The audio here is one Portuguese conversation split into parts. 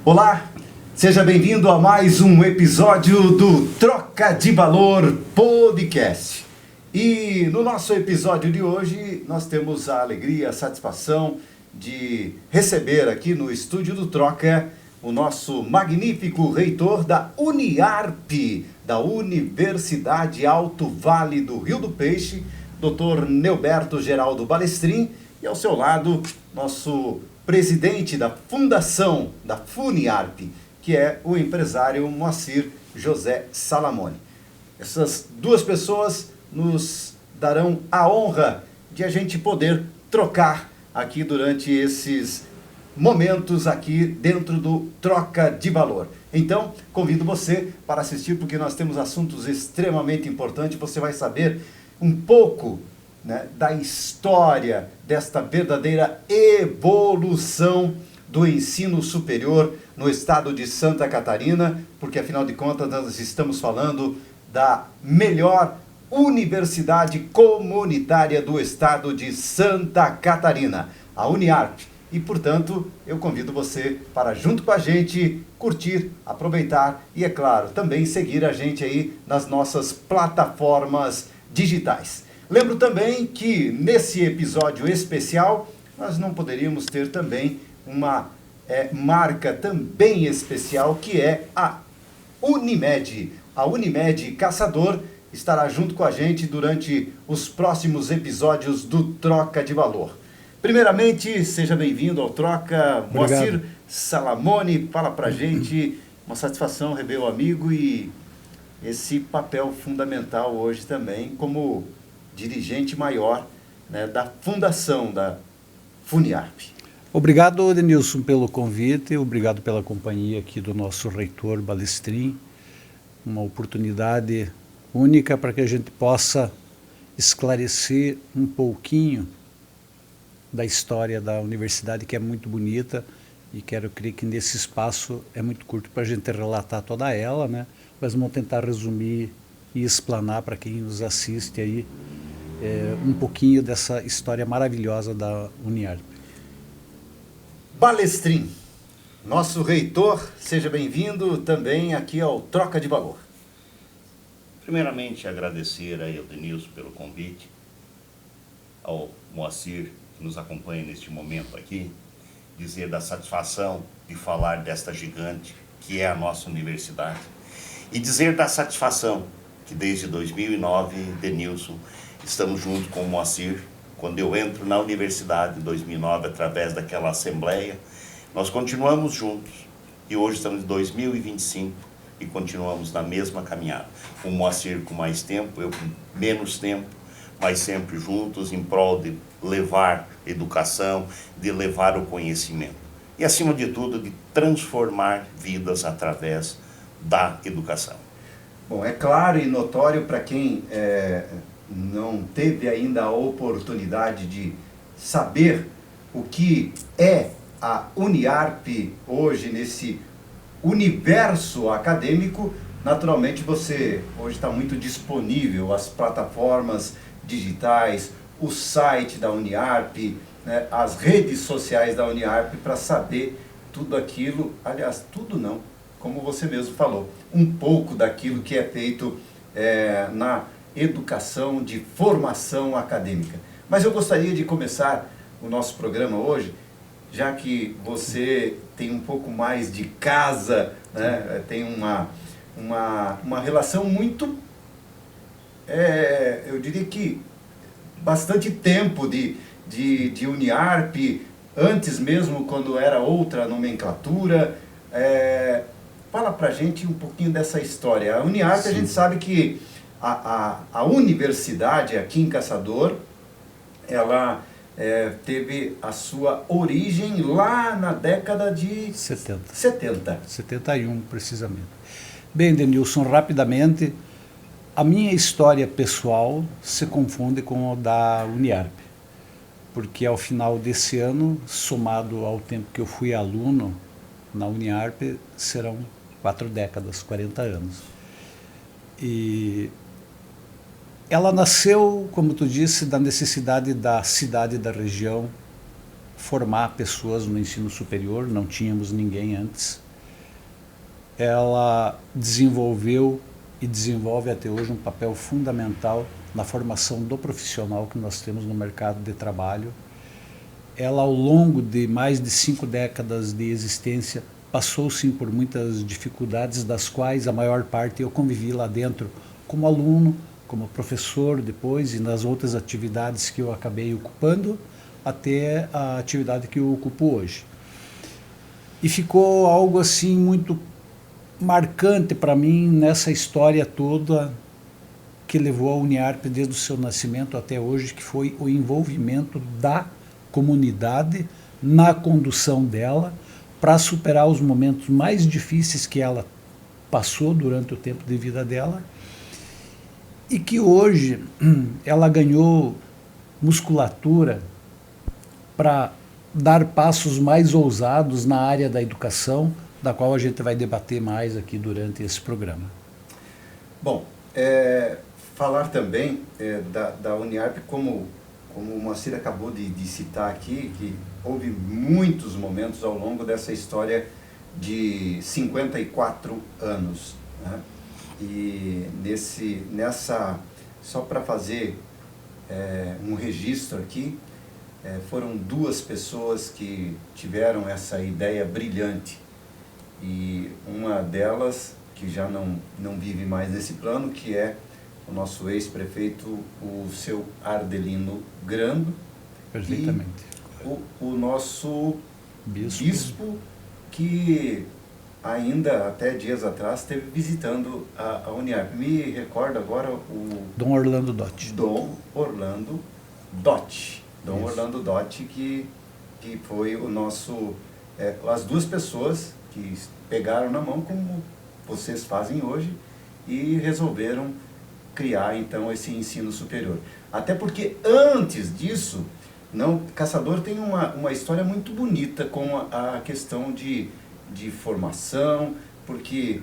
Olá, seja bem-vindo a mais um episódio do Troca de Valor Podcast. E no nosso episódio de hoje nós temos a alegria, a satisfação de receber aqui no estúdio do Troca o nosso magnífico reitor da Uniarp, da Universidade Alto Vale do Rio do Peixe, Dr. Neuberto Geraldo Balestrin, e ao seu lado nosso presidente da fundação da Funiarp, que é o empresário Moacir José Salamone. Essas duas pessoas nos darão a honra de a gente poder trocar aqui durante esses momentos aqui dentro do Troca de Valor. Então, convido você para assistir, porque nós temos assuntos extremamente importantes. Você vai saber um pouco, né, da história desta verdadeira evolução do ensino superior no estado de Santa Catarina, porque afinal de contas nós estamos falando da melhor universidade comunitária do estado de Santa Catarina, a Uniarp. E, portanto, eu convido você para, junto com a gente, curtir, aproveitar e, é claro, também seguir a gente aí nas nossas plataformas digitais. Lembro também que nesse episódio especial nós não poderíamos ter também uma marca também especial, que é a Unimed. A Unimed Caçador estará junto com a gente durante os próximos episódios do Troca de Valor. Primeiramente, seja bem-vindo ao Troca. Moacir Salamone, fala pra gente, uma satisfação rever o amigo e esse papel fundamental hoje também como dirigente maior, né, da fundação da Funiarp. Obrigado, Denilson, pelo convite, obrigado pela companhia aqui do nosso reitor Balestrin, uma oportunidade única para que a gente possa esclarecer um pouquinho da história da universidade, que é muito bonita, e quero crer que nesse espaço é muito curto para a gente relatar toda ela, né? Mas vamos tentar resumir e explanar para quem nos assiste aí um pouquinho dessa história maravilhosa da Uniarp. Balestrin, nosso reitor, seja bem-vindo também aqui ao Troca de Valor. Primeiramente, agradecer aí ao Denilson pelo convite, ao Moacir, que nos acompanha neste momento aqui, dizer da satisfação de falar desta gigante que é a nossa universidade, e dizer da satisfação que desde 2009, Denilson, estamos juntos com o Moacir. Quando eu entro na universidade em 2009, através daquela assembleia, nós continuamos juntos. E hoje estamos em 2025 e continuamos na mesma caminhada. O Moacir com mais tempo, eu com menos tempo, mas sempre juntos em prol de levar educação, de levar o conhecimento. E, acima de tudo, de transformar vidas através da educação. Bom, é claro e notório para quem não teve ainda a oportunidade de saber o que é a Uniarp hoje nesse universo acadêmico. Naturalmente você hoje está muito disponível as plataformas digitais, o site da Uniarp, né, as redes sociais da Uniarp, para saber tudo aquilo, aliás, tudo não, como você mesmo falou, um pouco daquilo que é feito na educação de formação acadêmica. Mas eu gostaria de começar o nosso programa hoje, já que você tem um pouco mais de casa, né, tem uma relação muito, eu diria que bastante tempo de Uniarp, antes mesmo quando era outra nomenclatura. Fala pra gente um pouquinho dessa história. A Uniarp, sim, a gente sabe que a universidade aqui em Caçador, ela teve a sua origem lá na década de 70. 71, precisamente. Bem, Denilson, rapidamente, a minha história pessoal se confunde com a da Uniarp, porque ao final desse ano, somado ao tempo que eu fui aluno na Uniarp serão 4 décadas, 40 anos. E ela nasceu, como tu disse, da necessidade da cidade e da região formar pessoas no ensino superior, não tínhamos ninguém antes. Ela desenvolveu e desenvolve até hoje um papel fundamental na formação do profissional que nós temos no mercado de trabalho. Ela, ao longo de mais de 5 décadas de existência, passou sim por muitas dificuldades, das quais a maior parte eu convivi lá dentro como aluno, como professor depois e nas outras atividades que eu acabei ocupando, até a atividade que eu ocupo hoje. E ficou algo assim muito marcante para mim nessa história toda que levou a Uniarp desde o seu nascimento até hoje, que foi o envolvimento da comunidade na condução dela para superar os momentos mais difíceis que ela passou durante o tempo de vida dela, e que hoje ela ganhou musculatura para dar passos mais ousados na área da educação, da qual a gente vai debater mais aqui durante esse programa. Bom, falar também da Uniarp, como o Moacir acabou de citar aqui, que houve muitos momentos ao longo dessa história de 54 anos, né? E só para fazer um registro aqui, foram 2 pessoas que tiveram essa ideia brilhante, e uma delas, que já não vive mais nesse plano, que é o nosso ex-prefeito, o seu Ardelino Grando. Perfeitamente. E o nosso bispo, que ainda até dias atrás esteve visitando a Uniarp. Me recordo agora o... Dom Orlando Dotti. Dom Orlando Dotti. Dom Isso. Orlando Dotti, que foi o nosso... as 2 pessoas que pegaram na mão, como vocês fazem hoje, e resolveram criar então esse ensino superior. Até porque antes disso, Caçador tem uma história muito bonita com a questão de formação, porque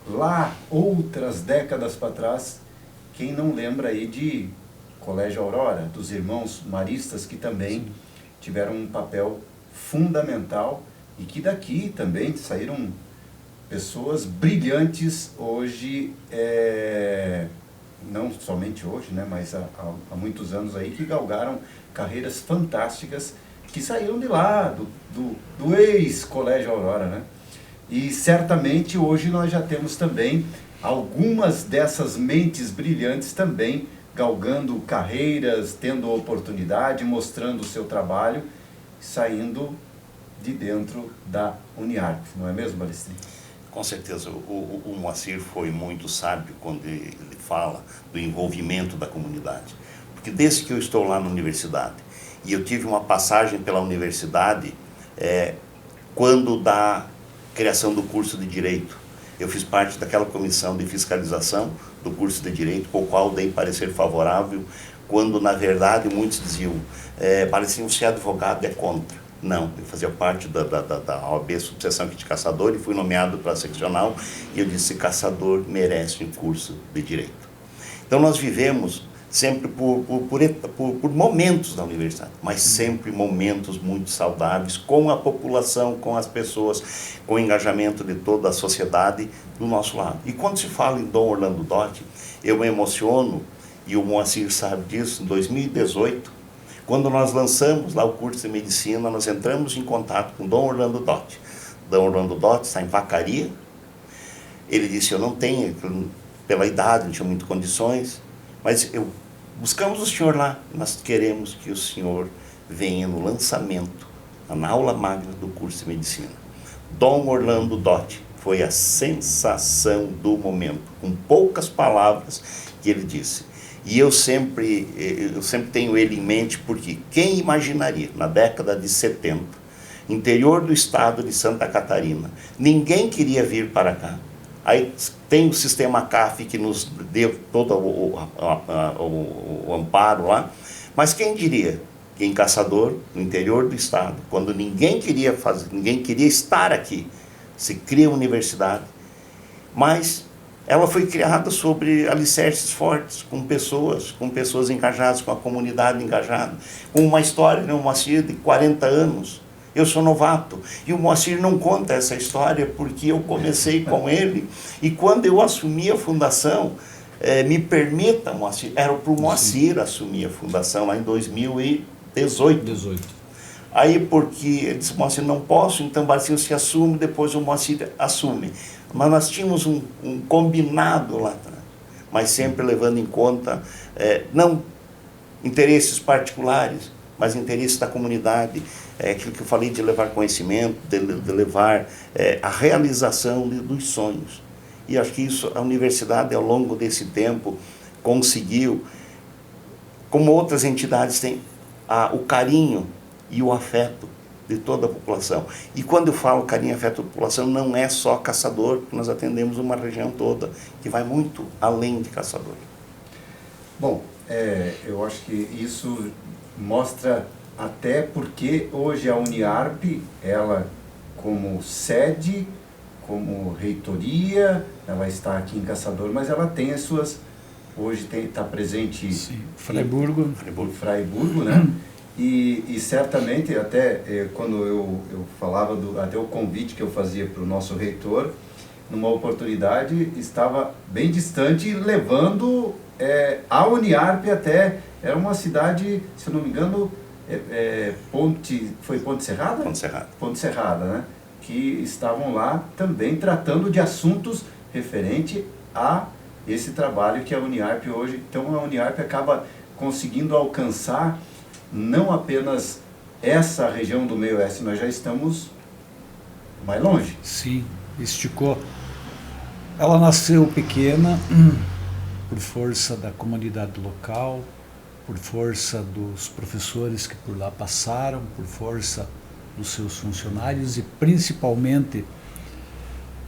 lá, outras décadas para trás, quem não lembra aí de Colégio Aurora, dos irmãos maristas, que também tiveram um papel fundamental, e que daqui também saíram pessoas brilhantes hoje, não somente hoje, né, mas há muitos anos aí, que galgaram carreiras fantásticas, que saíram de lá, do ex-Colégio Aurora, né? E certamente hoje nós já temos também algumas dessas mentes brilhantes também galgando carreiras, tendo oportunidade, mostrando o seu trabalho, saindo de dentro da Uniarp, não é mesmo, Balestrin? Com certeza, o Moacir foi muito sábio quando ele fala do envolvimento da comunidade. Porque desde que eu estou lá na universidade, e eu tive uma passagem pela universidade, quando da criação do curso de Direito, eu fiz parte daquela comissão de fiscalização do curso de Direito, com o qual dei parecer favorável, quando na verdade muitos diziam, pareciam ser advogado, é contra. Não, eu fazia parte da OAB Subseção aqui de Caçador e fui nomeado para a seccional, e eu disse, Caçador merece um curso de Direito. Então nós vivemos sempre por momentos da universidade, mas sempre momentos muito saudáveis com a população, com as pessoas, com o engajamento de toda a sociedade do nosso lado. E quando se fala em Dom Orlando Dotti, eu me emociono, e o Moacir sabe disso, em 2018, quando nós lançamos lá o curso de medicina, nós entramos em contato com Dom Orlando Dotti. Dom Orlando Dotti está em Vacaria. Ele disse, eu não tenho, pela idade, não tinha muitas condições, mas buscamos o senhor lá, nós queremos que o senhor venha no lançamento, na aula magna do curso de medicina. Dom Orlando Dotti foi a sensação do momento, com poucas palavras que ele disse. E eu sempre tenho ele em mente, porque quem imaginaria, na década de 70, interior do estado de Santa Catarina, ninguém queria vir para cá. Aí tem o sistema CAF que nos deu todo o amparo lá, mas quem diria que em Caçador, no interior do estado, quando ninguém queria estar aqui, se cria a universidade, mas ela foi criada sobre alicerces fortes, com pessoas engajadas, com a comunidade engajada, com uma história, né, um Moacir de 40 anos. Eu sou novato, e o Moacir não conta essa história porque eu comecei com ele, e quando eu assumi a fundação, me permita, Moacir, era para o Moacir assumir a fundação lá em 2018. Aí porque ele disse, Moacir, não posso, então Barcinho se assume, depois o Moacir assume. Mas nós tínhamos um combinado lá atrás, mas sempre levando em conta, não interesses particulares, mas interesses da comunidade, aquilo que eu falei de levar conhecimento, de levar a realização dos sonhos. E acho que isso, a universidade, ao longo desse tempo, conseguiu, como outras entidades têm, o carinho e o afeto de toda a população. E quando eu falo carinho e afeto da população, não é só caçador, porque nós atendemos uma região toda, que vai muito além de caçador. Bom, eu acho que isso mostra até porque hoje a Uniarp, ela como sede, como reitoria, ela está aqui em Caçador, mas ela tem as suas... Hoje está presente... Sim, Fraiburgo, né? E certamente, até quando eu falava, até o convite que eu fazia para o nosso reitor, numa oportunidade, estava bem distante, levando a Uniarp até... Era uma cidade, se eu não me engano, foi Ponte Serrada? Ponte Serrada. Ponte Serrada, né? Que estavam lá também tratando de assuntos referente a esse trabalho que a Uniarp hoje... Então a Uniarp acaba conseguindo alcançar não apenas essa região do meio oeste, nós já estamos mais longe. Sim, esticou. Ela nasceu pequena por força da comunidade local, por força dos professores que por lá passaram, por força dos seus funcionários e principalmente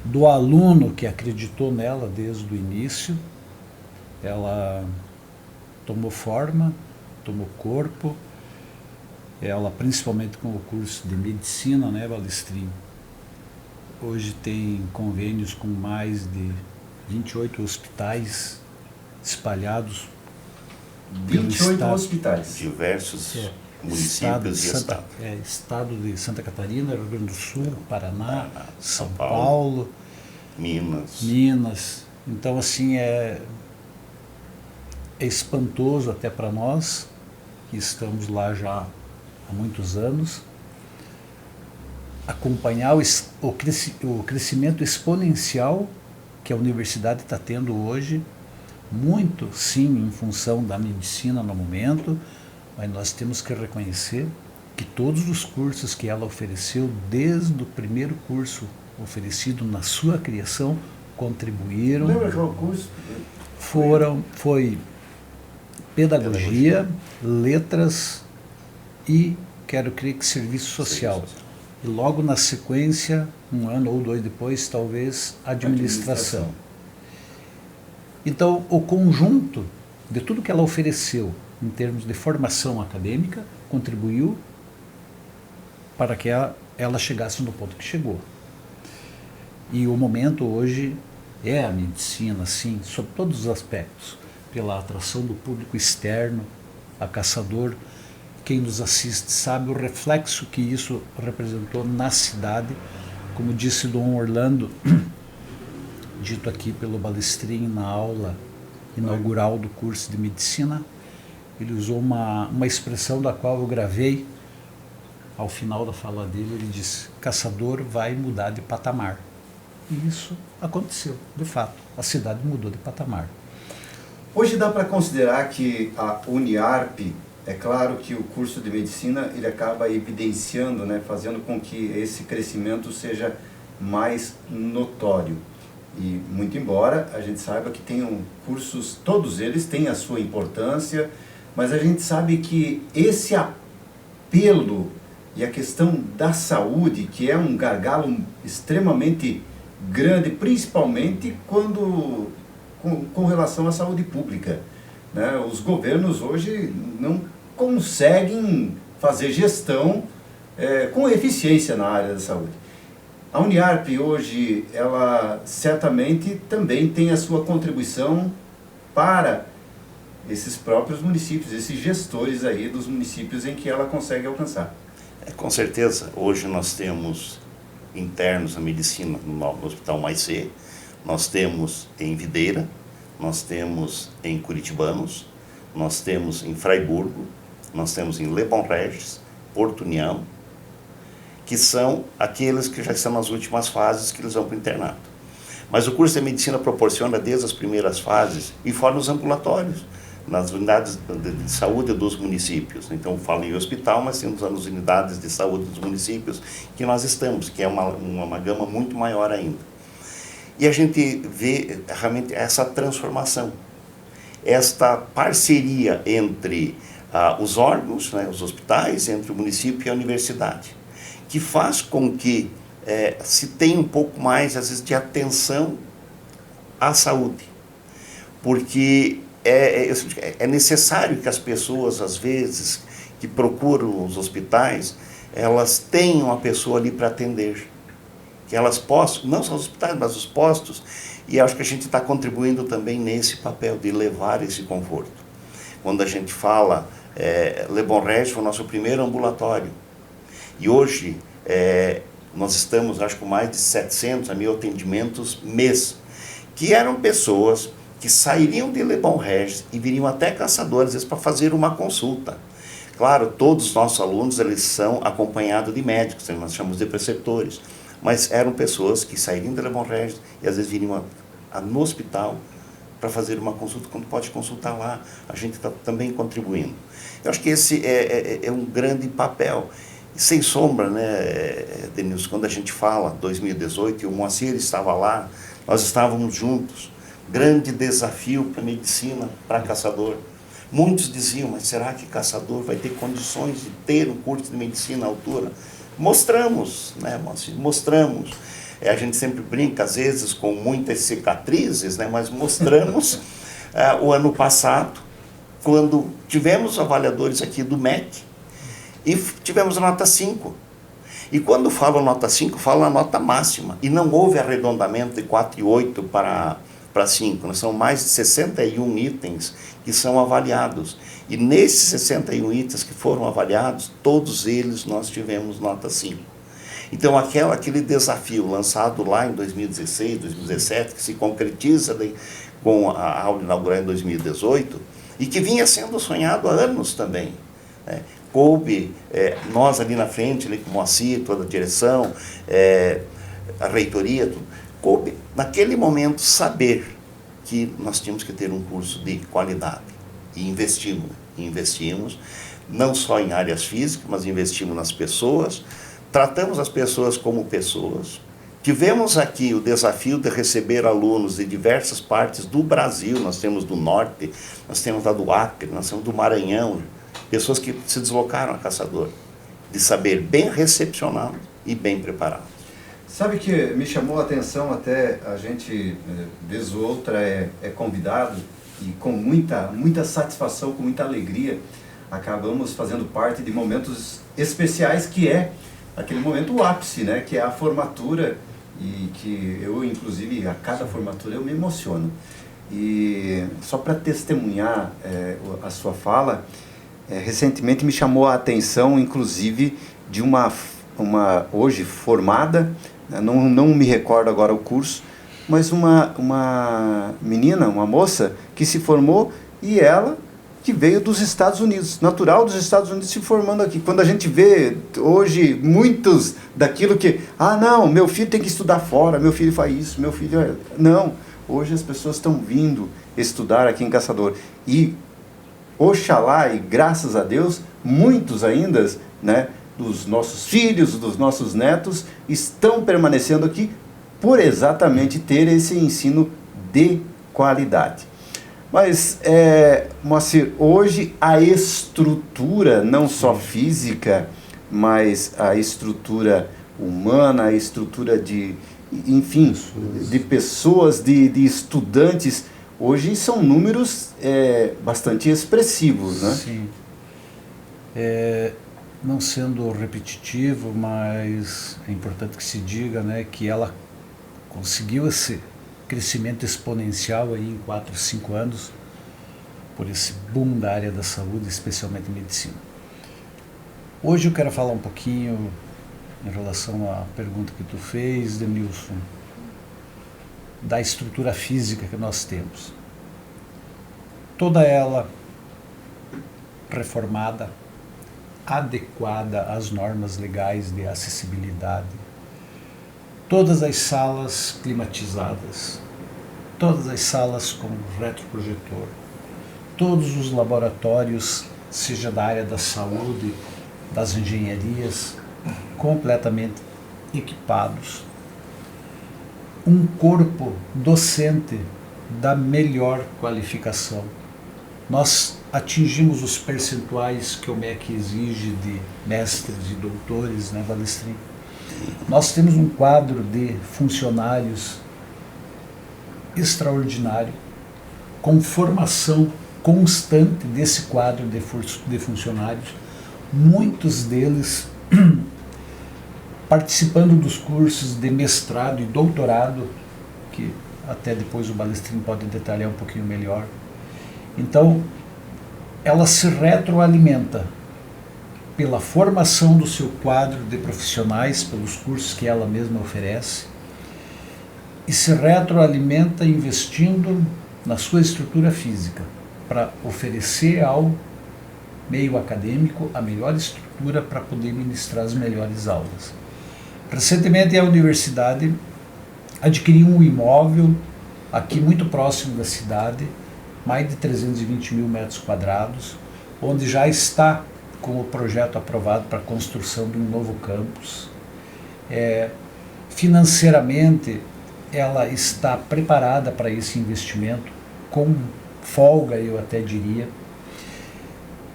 do aluno que acreditou nela desde o início. Ela tomou forma, tomou corpo, ela principalmente com o curso de medicina, né, Balestrinho? Hoje tem convênios com mais de 28 hospitais espalhados 28 hospitais. Diversos municípios e estados. Estado de Santa Catarina, Rio Grande do Sul, Paraná, São Paulo, Minas. Então, assim, é espantoso até para nós, que estamos lá já há muitos anos, acompanhar o crescimento exponencial que a universidade está tendo hoje, muito sim em função da medicina no momento, mas nós temos que reconhecer que todos os cursos que ela ofereceu, desde o primeiro curso oferecido na sua criação, contribuíram. Lembra qual curso? Foi pedagogia, letras e, quero crer que serviço social. E logo na sequência, um ano ou dois depois, talvez, administração. Então, o conjunto de tudo que ela ofereceu em termos de formação acadêmica contribuiu para que ela chegasse no ponto que chegou. E o momento hoje é a medicina, sim, sob todos os aspectos, pela atração do público externo, a Caçador. Quem nos assiste sabe o reflexo que isso representou na cidade, como disse Dom Orlando, dito aqui pelo Balestrin na aula inaugural do curso de medicina. Ele usou uma expressão da qual eu gravei. Ao final da fala dele, ele disse: Caçador vai mudar de patamar. E isso aconteceu, de fato. A cidade mudou de patamar. Hoje dá para considerar que a Uniarp, é claro que o curso de medicina ele acaba evidenciando, né, fazendo com que esse crescimento seja mais notório. E muito embora a gente saiba que tenham cursos, todos eles têm a sua importância, mas a gente sabe que esse apelo e a questão da saúde, que é um gargalo extremamente grande, principalmente quando com relação à saúde pública, né? Os governos hoje não conseguem fazer gestão com eficiência na área da saúde. A Uniarp hoje, ela certamente também tem a sua contribuição para esses próprios municípios, esses gestores aí dos municípios em que ela consegue alcançar. Com certeza, hoje nós temos internos na medicina no Hospital Maicê, nós temos em Videira, nós temos em Curitibanos, nós temos em Fraiburgo, nós temos em Le Bon Regis, Porto União, que são aqueles que já estão nas últimas fases que eles vão para o internato. Mas o curso de medicina proporciona desde as primeiras fases e fora nos ambulatórios, nas unidades de saúde dos municípios. Então, falo em hospital, mas temos as unidades de saúde dos municípios que nós estamos, que é uma gama muito maior ainda. E a gente vê realmente essa transformação, esta parceria entre os órgãos, né, os hospitais, entre o município e a universidade, que faz com que se tenha um pouco mais, às vezes, de atenção à saúde. Porque é necessário que as pessoas, às vezes, que procuram os hospitais, elas tenham uma pessoa ali para atender. Que elas possam, não só os hospitais, mas os postos, e acho que a gente está contribuindo também nesse papel de levar esse conforto. Quando a gente fala, Le Bon Regis foi o nosso primeiro ambulatório, e hoje nós estamos, acho que com mais de 700 a 1.000 atendimentos mês, que eram pessoas que sairiam de Le Bon Regis e viriam até Caçador, às vezes, para fazer uma consulta. Claro, todos os nossos alunos, eles são acompanhados de médicos, nós chamamos de preceptores, mas eram pessoas que sairiam de Le Bon Regis e às vezes viriam no hospital para fazer uma consulta, quando pode consultar lá, a gente está também contribuindo. Eu acho que esse é um grande papel. E sem sombra, né, Denilson, quando a gente fala 2018, e o Moacir estava lá, nós estávamos juntos, grande desafio para a medicina, para Caçador. Muitos diziam, mas será que Caçador vai ter condições de ter um curso de medicina à altura? Mostramos, né, Moacir? Mostramos. A gente sempre brinca, às vezes, com muitas cicatrizes, né, mas mostramos o ano passado, quando tivemos avaliadores aqui do MEC, e tivemos a nota 5. E quando falo nota 5, falo a nota máxima. E não houve arredondamento de 4,8 para 5. Nós são mais de 61 itens que são avaliados. E nesses 61 itens que foram avaliados, todos eles nós tivemos nota 5. Então, aquele desafio lançado lá em 2016, 2017, que se concretiza com a aula inaugural em 2018, e que vinha sendo sonhado há anos também, né? Coube, nós ali na frente, ali com o Moacir, toda a direção, a reitoria, tudo, coube, naquele momento, saber que nós tínhamos que ter um curso de qualidade. E investimos, não só em áreas físicas, mas investimos nas pessoas, tratamos as pessoas como pessoas. Tivemos aqui o desafio de receber alunos de diversas partes do Brasil, nós temos do Norte, nós temos lá do Acre, nós temos do Maranhão, pessoas que se deslocaram a Caçador, de saber bem recepcionado e bem preparado. Sabe que me chamou a atenção, até a gente, vez ou outra, é convidado, e com muita satisfação, com muita alegria, acabamos fazendo parte de momentos especiais, que é aquele momento, o ápice, né, que é a formatura, e que eu, inclusive, a cada formatura eu me emociono. E só para testemunhar a sua fala, recentemente me chamou a atenção, inclusive, de uma hoje formada, não me recordo agora o curso, mas uma menina, uma moça, que se formou, e ela que veio dos Estados Unidos, natural dos Estados Unidos, se formando aqui. Quando a gente vê hoje muitos daquilo que, não, meu filho tem que estudar fora, meu filho faz isso, meu filho... Não, hoje as pessoas estão vindo estudar aqui em Caçador. E oxalá, e graças a Deus, muitos ainda, né, dos nossos filhos, dos nossos netos, estão permanecendo aqui por exatamente ter esse ensino de qualidade. Mas, Moacir, hoje a estrutura, não só física, mas a estrutura humana, a estrutura de, enfim, de pessoas, de estudantes, hoje são números bastante expressivos, né? Sim. não sendo repetitivo, mas é importante que se diga, né, que ela conseguiu esse crescimento exponencial aí em 4, 5 anos, por esse boom da área da saúde, especialmente medicina. Hoje eu quero falar um pouquinho em relação à pergunta que tu fez, Denilson, da estrutura física que nós temos. Toda ela reformada, adequada às normas legais de acessibilidade, todas as salas climatizadas, todas as salas com retroprojetor, todos os laboratórios, seja da área da saúde, das engenharias, completamente equipados. Um corpo docente da melhor qualificação. Nós atingimos os percentuais que o MEC exige de mestres e doutores, né, Balestrin? Nós temos um quadro de funcionários extraordinário, com formação constante desse quadro de funcionários, muitos deles participando dos cursos de mestrado e doutorado, que até depois o Balestrin pode detalhar um pouquinho melhor. Então, ela se retroalimenta pela formação do seu quadro de profissionais, pelos cursos que ela mesma oferece, e se retroalimenta investindo na sua estrutura física, para oferecer ao meio acadêmico a melhor estrutura para poder ministrar as melhores aulas. Recentemente a universidade adquiriu um imóvel aqui muito próximo da cidade, mais de 320 mil metros quadrados, onde já está com o projeto aprovado para a construção de um novo campus. Financeiramente, ela está preparada para esse investimento, com folga, eu até diria.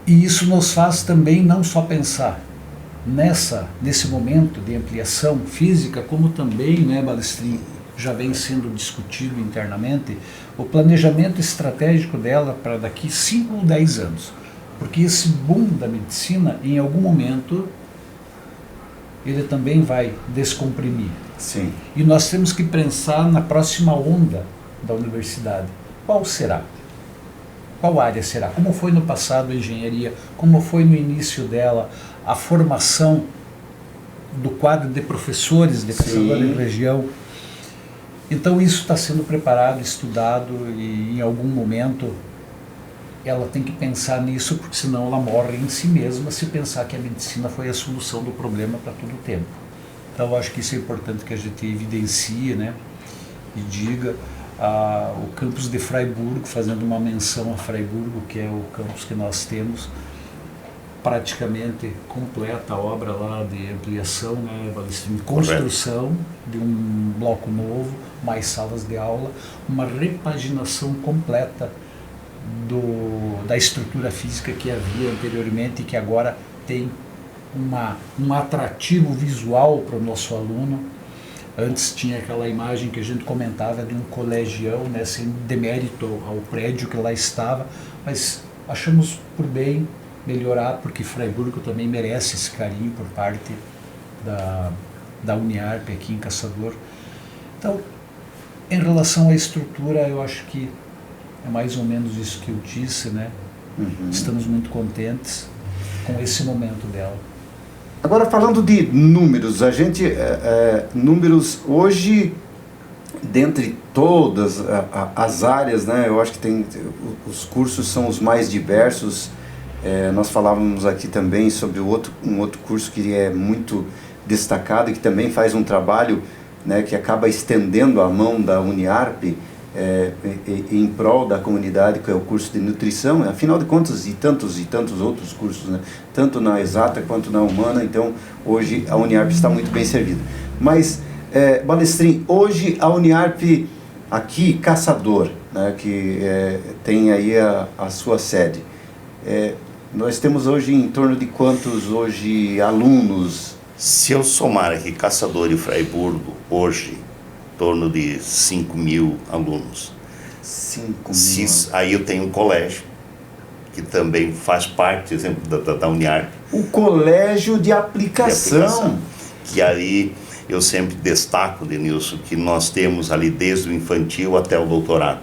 E isso nos faz também não só pensar nesse momento de ampliação física, como também, né, Balestrin, já vem sendo discutido internamente, o planejamento estratégico dela para daqui 5 ou 10 anos. Porque esse boom da medicina, em algum momento, ele também vai descomprimir. Sim. E nós temos que pensar na próxima onda da universidade. Qual será? Qual área será? Como foi no passado a engenharia? Como foi no início dela a formação do quadro de professores de cada região? Então isso está sendo preparado, estudado, e em algum momento ela tem que pensar nisso, porque senão ela morre em si mesma se pensar que a medicina foi a solução do problema para todo o tempo. Então eu acho que isso é importante que a gente evidencie, né, e diga. O campus de Fraiburgo, fazendo uma menção a Fraiburgo, que é o campus que nós temos, praticamente completa a obra lá de ampliação, né, construção de um bloco novo, mais salas de aula, uma repaginação completa da estrutura física que havia anteriormente e que agora tem um atrativo visual para o nosso aluno. Antes tinha aquela imagem que a gente comentava de um colegião, né, sem demérito ao prédio que lá estava, mas achamos por bem melhorar, porque Fraiburgo também merece esse carinho por parte da Uniarp aqui em Caçador. Então, em relação à estrutura, eu acho que é mais ou menos isso que eu disse, né? Uhum. Estamos muito contentes com esse momento dela. Agora, falando de números, a gente, números hoje, dentre todas as áreas, né, eu acho que os cursos são os mais diversos. Nós falávamos aqui também sobre um outro curso que é muito destacado e que também faz um trabalho, né, que acaba estendendo a mão da Uniarp em prol da comunidade, que é o curso de nutrição. Afinal de contas, e tantos outros cursos, né, tanto na exata quanto na humana. Então hoje a Uniarp está muito bem servida. Mas Balestrin, hoje a Uniarp aqui, Caçador, né, que tem aí a sua sede, nós temos hoje em torno de quantos hoje alunos? Se eu somar aqui Caçador e Fraiburgo, hoje, em torno de 5 mil alunos. 5 mil. Aí eu tenho um colégio, que também faz parte, exemplo, da Uniarp. O colégio de aplicação. Que aí eu sempre destaco, Denilson, que nós temos ali desde o infantil até o doutorado.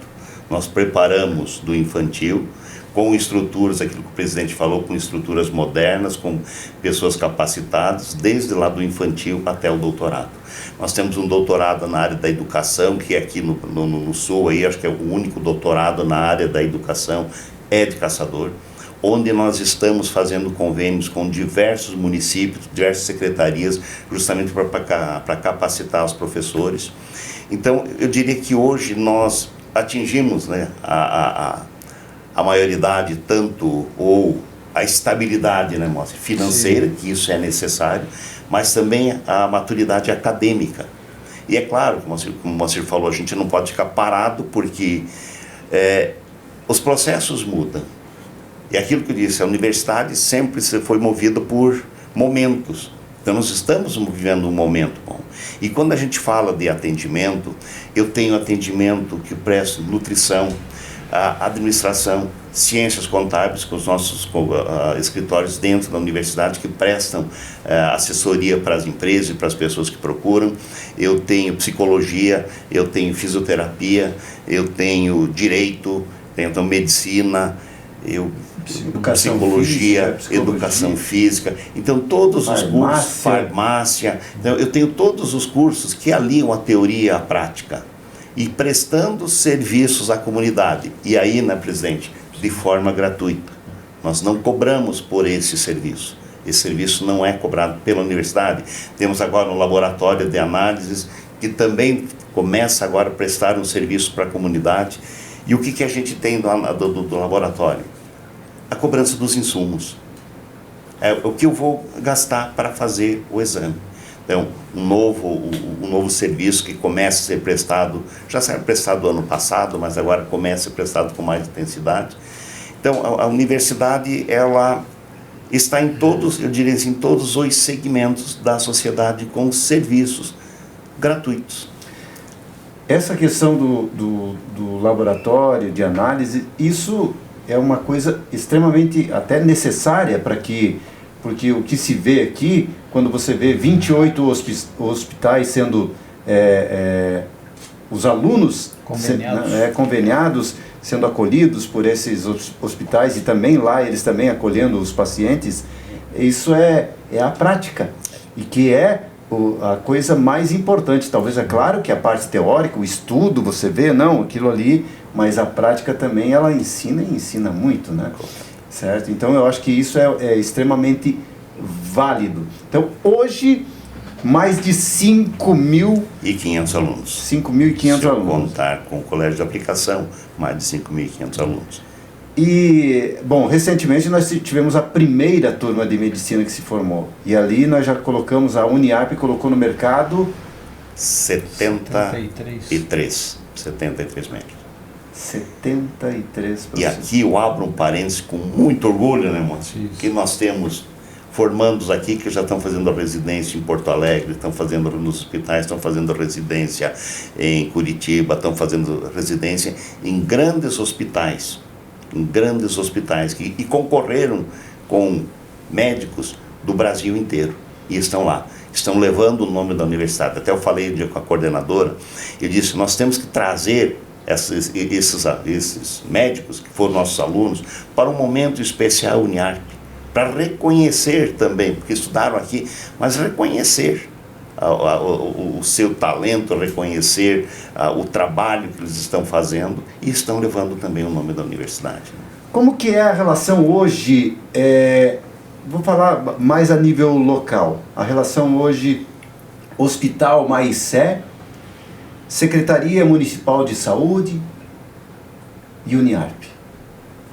Nós preparamos do infantil com estruturas, aquilo que o presidente falou, com estruturas modernas, com pessoas capacitadas, desde lá do infantil até o doutorado. Nós temos um doutorado na área da educação, que aqui no Sul, aí, acho que é o único doutorado na área da educação, é de Caçador, onde nós estamos fazendo convênios com diversos municípios, diversas secretarias, justamente para capacitar os professores. Então, eu diria que hoje nós atingimos, né, a maioridade, tanto, ou a estabilidade, né, Moacir, financeira, que isso é necessário, mas também a maturidade acadêmica. E é claro, como o Moacir falou, a gente não pode ficar parado, porque os processos mudam. E aquilo que eu disse, a universidade sempre foi movida por momentos. Então nós estamos vivendo um momento bom. E quando a gente fala de atendimento, eu tenho atendimento que presto nutrição, administração, ciências contábeis, com os nossos escritórios dentro da universidade que prestam assessoria para as empresas e para as pessoas que procuram. Eu tenho psicologia, eu tenho fisioterapia, eu tenho direito, tenho medicina, psicologia, educação física, então todos os cursos, farmácia, então eu tenho todos os cursos que aliam a teoria à prática e prestando serviços à comunidade. E aí, né, presidente, de forma gratuita. Nós não cobramos por esse serviço. Esse serviço não é cobrado pela universidade. Temos agora um laboratório de análises que também começa agora a prestar um serviço para a comunidade. E o que a gente tem do laboratório? A cobrança dos insumos. É o que eu vou gastar para fazer o exame. Então, um novo serviço que começa a ser prestado, já foi prestado ano passado, mas agora começa a ser prestado com mais intensidade. Então, a universidade, ela está em todos, eu diria assim, em todos os segmentos da sociedade com serviços gratuitos. Essa questão do laboratório de análise, isso é uma coisa extremamente até necessária porque o que se vê aqui, quando você vê 28 hospitais sendo os alunos conveniados, sendo acolhidos por esses hospitais e também lá eles também acolhendo os pacientes, isso é a prática e que é a coisa mais importante. Talvez, é claro que a parte teórica, o estudo, você vê, não, aquilo ali, mas a prática também ela ensina e ensina muito, né? Certo? Então eu acho que isso é extremamente válido. Então hoje, mais de 5.500 alunos. 5.500 alunos. Contar com o colégio de aplicação, mais de 5.500 alunos. E, bom, recentemente nós tivemos a primeira turma de medicina que se formou. E ali nós já colocamos, a Uniarp colocou no mercado 73 médicos. 73%. E aqui eu abro um parênteses com muito orgulho, né, Moacir? Que nós temos formandos aqui que já estão fazendo residência em Porto Alegre, estão fazendo nos hospitais, estão fazendo residência em Curitiba, estão fazendo residência em grandes hospitais. E concorreram com médicos do Brasil inteiro e estão lá, estão levando o nome da universidade. Até eu falei com a coordenadora, eu disse, nós temos que trazer esses médicos que foram nossos alunos para um momento especial Uniarp, para reconhecer também, porque estudaram aqui, mas reconhecer o seu talento, reconhecer o trabalho que eles estão fazendo e estão levando também o nome da universidade. Como que é a relação hoje, vou falar mais a nível local, a relação hoje Hospital Maicé, Secretaria Municipal de Saúde e Uniarp?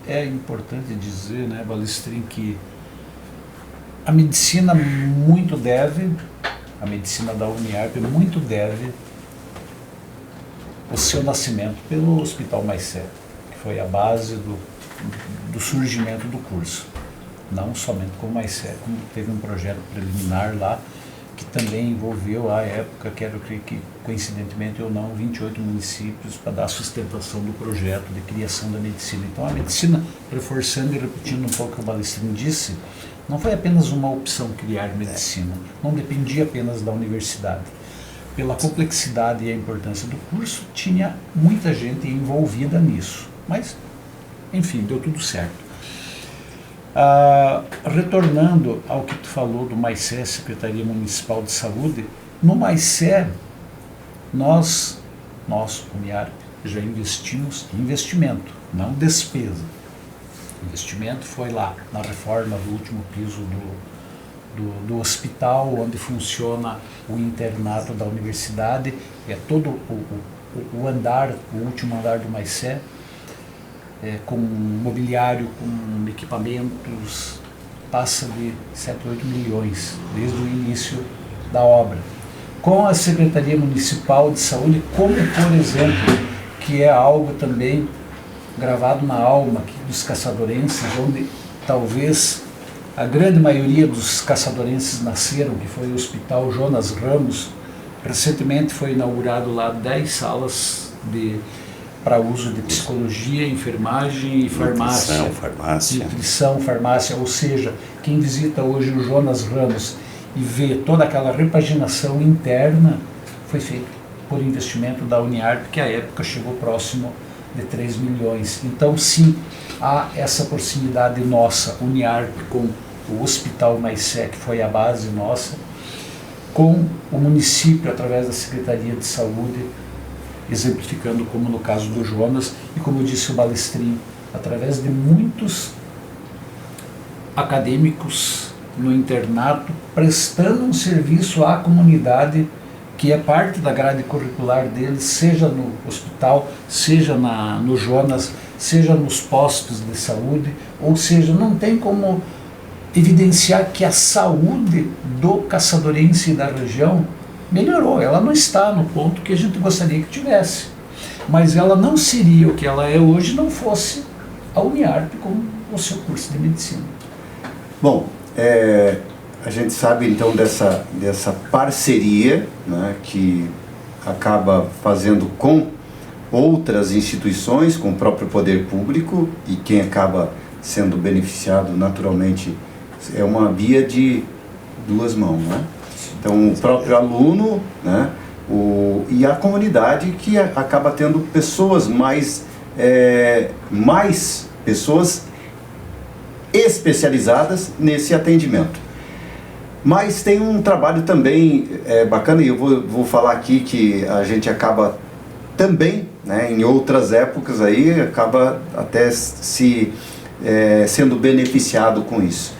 É importante dizer, né, Balestrin, que a medicina muito deve, a medicina da Uniarp muito deve o seu nascimento pelo Hospital Maicé, que foi a base do surgimento do curso. Não somente com o Maicé, como teve um projeto preliminar lá, que também envolveu à época, quero crer que coincidentemente ou não, 28 municípios para dar sustentação do projeto de criação da medicina. Então a medicina, reforçando e repetindo um pouco o que o Balestrin disse, não foi apenas uma opção criar medicina, não dependia apenas da universidade. Pela complexidade e a importância do curso, tinha muita gente envolvida nisso, mas enfim, deu tudo certo. Retornando ao que tu falou do MAICE, Secretaria Municipal de Saúde, no MAICE nós, Uniarp, já investimos em investimento, não despesa. Investimento foi lá na reforma do último piso do hospital, onde funciona o internato da universidade, é todo o andar, o último andar do MAICE, com mobiliário, com equipamentos, passa de 7, 8 milhões desde o início da obra. Com a Secretaria Municipal de Saúde, como por exemplo, que é algo também gravado na alma aqui dos caçadorenses, onde talvez a grande maioria dos caçadorenses nasceram, que foi o Hospital Jonas Ramos. Recentemente foi inaugurado lá 10 salas para uso de psicologia, enfermagem e farmácia. Nutrição, farmácia. Ou seja, quem visita hoje o Jonas Ramos e vê toda aquela repaginação interna, foi feito por investimento da Uniarp, que à época chegou próximo de 3 milhões. Então, sim, há essa proximidade nossa, Uniarp, com o Hospital MAICE, que foi a base nossa, com o município, através da Secretaria de Saúde, exemplificando como no caso do Jonas, e como disse o Balestrin, através de muitos acadêmicos no internato, prestando um serviço à comunidade, que é parte da grade curricular deles, seja no hospital, seja no Jonas, seja nos postos de saúde, ou seja, não tem como evidenciar que a saúde do caçadorense e da região melhorou. Ela não está no ponto que a gente gostaria que tivesse, mas ela não seria o que ela é hoje não fosse a Uniarp com o seu curso de medicina. Bom, a gente sabe então dessa parceria, né, que acaba fazendo com outras instituições, com o próprio poder público, e quem acaba sendo beneficiado naturalmente é uma via de duas mãos, né? Então o próprio aluno, né, e a comunidade, que acaba tendo pessoas mais pessoas especializadas nesse atendimento. Mas tem um trabalho também bacana, e eu vou falar aqui que a gente acaba também, né, em outras épocas aí, acaba até sendo beneficiado com isso.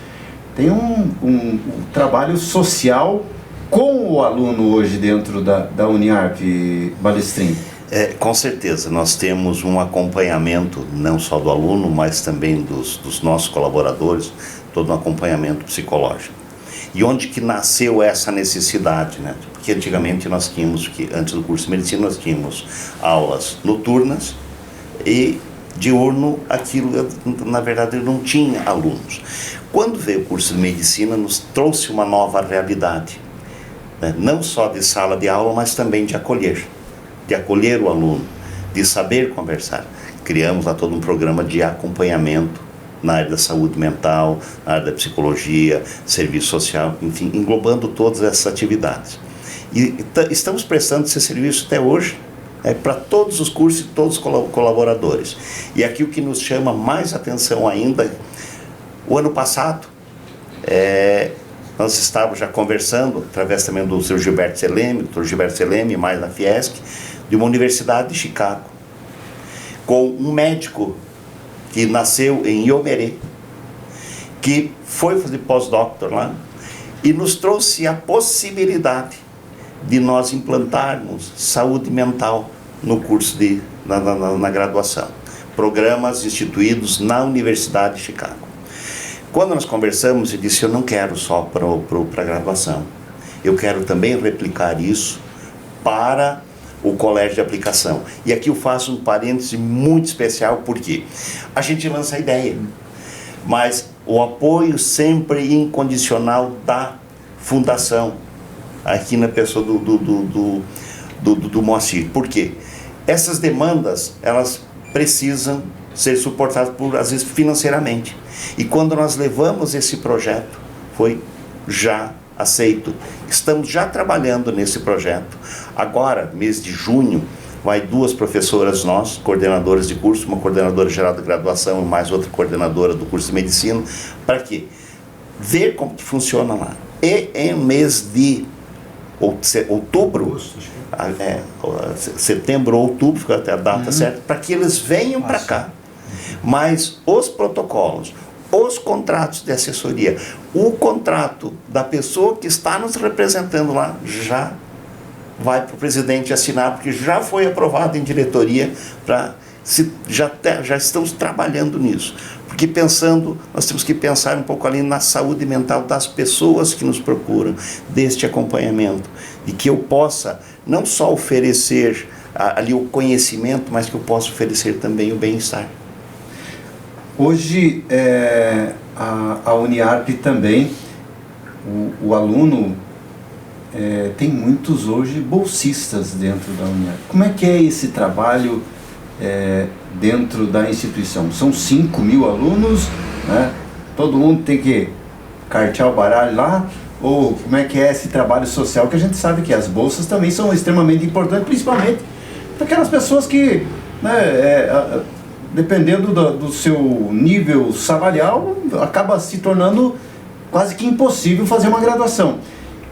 Tem um trabalho social com o aluno hoje dentro da Uniarp, Balestrin. Com certeza, nós temos um acompanhamento não só do aluno, mas também dos nossos colaboradores, todo um acompanhamento psicológico. E onde que nasceu essa necessidade, né? Porque antigamente nós tínhamos, antes do curso de medicina, nós tínhamos aulas noturnas e diurno, aquilo, na verdade, não tinha alunos. Quando veio o curso de medicina, nos trouxe uma nova realidade, né? Não só de sala de aula, mas também de acolher o aluno, de saber conversar. Criamos lá todo um programa de acompanhamento na área da saúde mental, na área da psicologia, serviço social, enfim, englobando todas essas atividades. E estamos prestando esse serviço até hoje, para todos os cursos e todos os colaboradores. E aqui o que nos chama mais atenção ainda, o ano passado, nós estávamos já conversando, através também do Dr. Gilberto Seleme, mais na Fiesc, de uma universidade de Chicago, com um médico que nasceu em Iomerê, que foi fazer pós-doutor lá, e nos trouxe a possibilidade de nós implantarmos saúde mental no curso na graduação. Programas instituídos na Universidade de Chicago. Quando nós conversamos, ele disse, eu não quero só para a graduação, eu quero também replicar isso para o colégio de aplicação. E aqui eu faço um parêntese muito especial, porque a gente lança a ideia, mas o apoio sempre incondicional da fundação, aqui na pessoa do Moacir. Por quê? Essas demandas, elas precisam ser suportadas, às vezes, financeiramente. E quando nós levamos esse projeto, foi já aceito. Estamos já trabalhando nesse projeto. Agora, mês de junho, vai 2 professoras nós, coordenadoras de curso, uma coordenadora geral de graduação e mais outra coordenadora do curso de medicina, para quê? Ver como que funciona lá. E em mês de outubro, setembro ou outubro, fica até a data certa, para que eles venham para cá. Mas os protocolos, os contratos de assessoria, o contrato da pessoa que está nos representando lá, já vai para o presidente assinar, porque já foi aprovado em diretoria, já estamos trabalhando nisso. Porque nós temos que pensar um pouco ali na saúde mental das pessoas que nos procuram, deste acompanhamento, e que eu possa não só oferecer ali o conhecimento, mas que eu possa oferecer também o bem-estar. Hoje, a Uniarp também, o aluno, tem muitos hoje bolsistas dentro da Uniarp. Como é que é esse trabalho dentro da instituição? São 5.000 alunos, né? Todo mundo tem que cartear o baralho lá? Ou como é que é esse trabalho social, que a gente sabe que as bolsas também são extremamente importantes, principalmente para aquelas pessoas que, né, dependendo do seu nível salarial, acaba se tornando quase que impossível fazer uma graduação.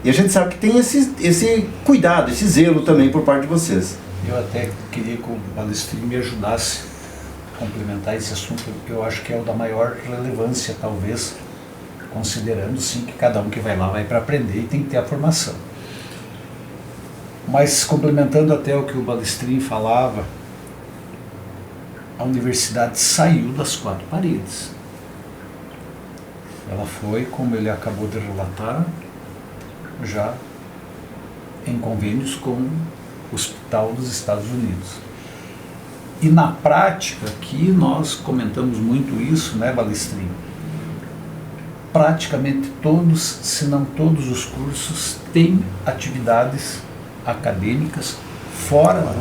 E a gente sabe que tem esse cuidado, esse zelo também por parte de vocês. Eu até queria que o Balestrinho me ajudasse a complementar esse assunto, porque eu acho que é o da maior relevância, talvez, considerando sim que cada um que vai lá vai para aprender e tem que ter a formação. Mas complementando até o que o Balestrinho falava, a universidade saiu das 4 paredes. Ela foi, como ele acabou de relatar, já em convênios com o Hospital dos Estados Unidos. E na prática, aqui nós comentamos muito isso, né, Balestrinho? Praticamente todos, se não todos os cursos, têm atividades acadêmicas fora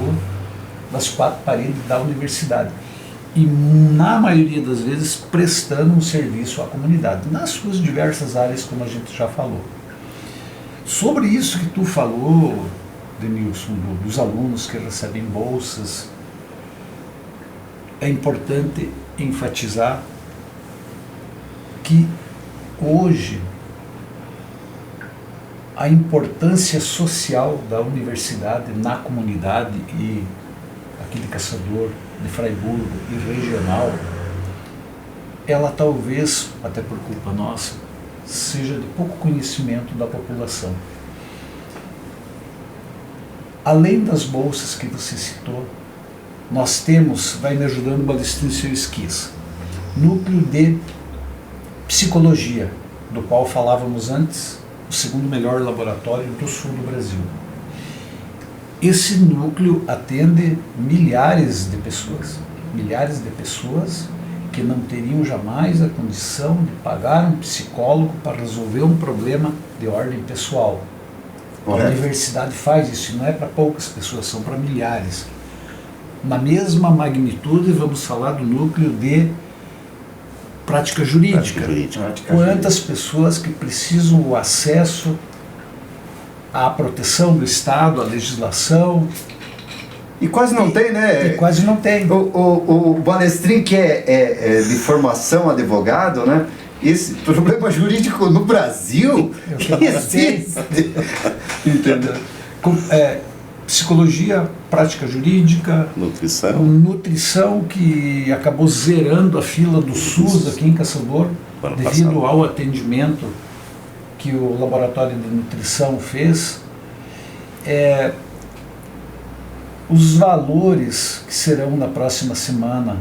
das 4 paredes da universidade. E na maioria das vezes prestando um serviço à comunidade, nas suas diversas áreas, como a gente já falou. Sobre isso que tu falou, Denilson, dos alunos que recebem bolsas, é importante enfatizar que hoje a importância social da universidade na comunidade, e aqui de Caçador, de Fraiburgo e regional, ela talvez, até por culpa nossa, seja de pouco conhecimento da população. Além das bolsas que você citou, nós temos, vai me ajudando o Balestrinho se eu esqueça, núcleo de psicologia, do qual falávamos antes, o 2º melhor laboratório do sul do Brasil. Esse núcleo atende milhares de pessoas que não teriam jamais a condição de pagar um psicólogo para resolver um problema de ordem pessoal. A universidade faz isso, não é para poucas pessoas, são para milhares. Na mesma magnitude, vamos falar do núcleo de prática jurídica. Quantas pessoas que precisam o acesso à proteção do Estado, à legislação. E quase não tem, né? E quase não tem. O Balestrinho, que é de formação advogado, né? Esse problema jurídico no Brasil existe. Entendeu? Psicologia, prática jurídica, nutrição, que acabou zerando a fila do SUS aqui em Caçador, devido ao atendimento que o laboratório de nutrição fez. Os valores que serão na próxima semana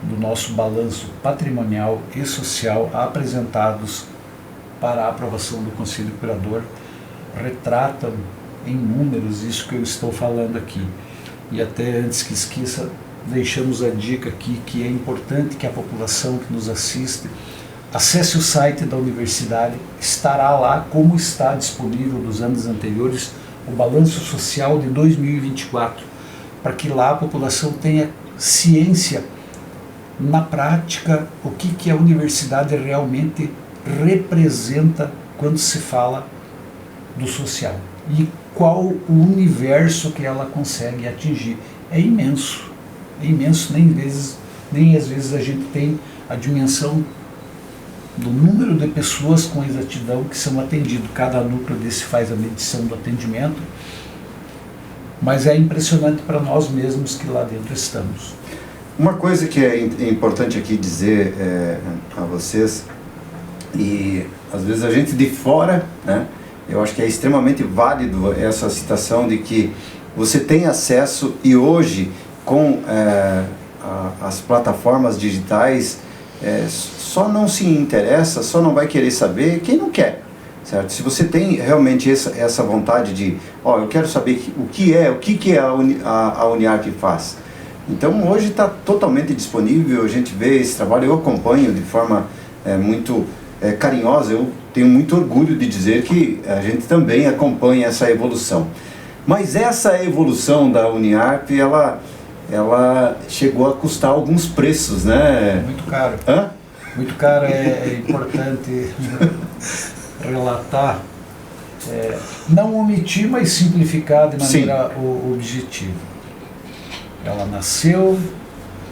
do nosso balanço patrimonial e social apresentados para a aprovação do Conselho Curador retratam em números isso que eu estou falando aqui. E até antes que esqueça, deixamos a dica aqui que é importante que a população que nos assiste acesse o site da universidade, estará lá, como está disponível dos anos anteriores, o balanço social de 2024, para que lá a população tenha ciência, na prática, o que a universidade realmente representa quando se fala do social e qual o universo que ela consegue atingir. É imenso, nem às vezes a gente tem a dimensão do número de pessoas com exatidão que são atendidos. Cada núcleo desse faz a medição do atendimento, mas é impressionante para nós mesmos que lá dentro estamos. Uma coisa que é importante aqui dizer a vocês, e às vezes a gente de fora, né, eu acho que é extremamente válido essa citação de que você tem acesso, e hoje com as plataformas digitais, só não se interessa, só não vai querer saber quem não quer, certo? Se você tem realmente essa vontade de, eu quero saber o que a Uniarp faz. Então hoje está totalmente disponível, a gente vê esse trabalho, eu acompanho de forma muito carinhosa, eu tenho muito orgulho de dizer que a gente também acompanha essa evolução. Mas essa evolução da Uniarp, ela chegou a custar alguns preços, né? Muito caro. Hã? Muito caro, é importante relatar, não omitir, mas simplificar de maneira objetiva. Ela nasceu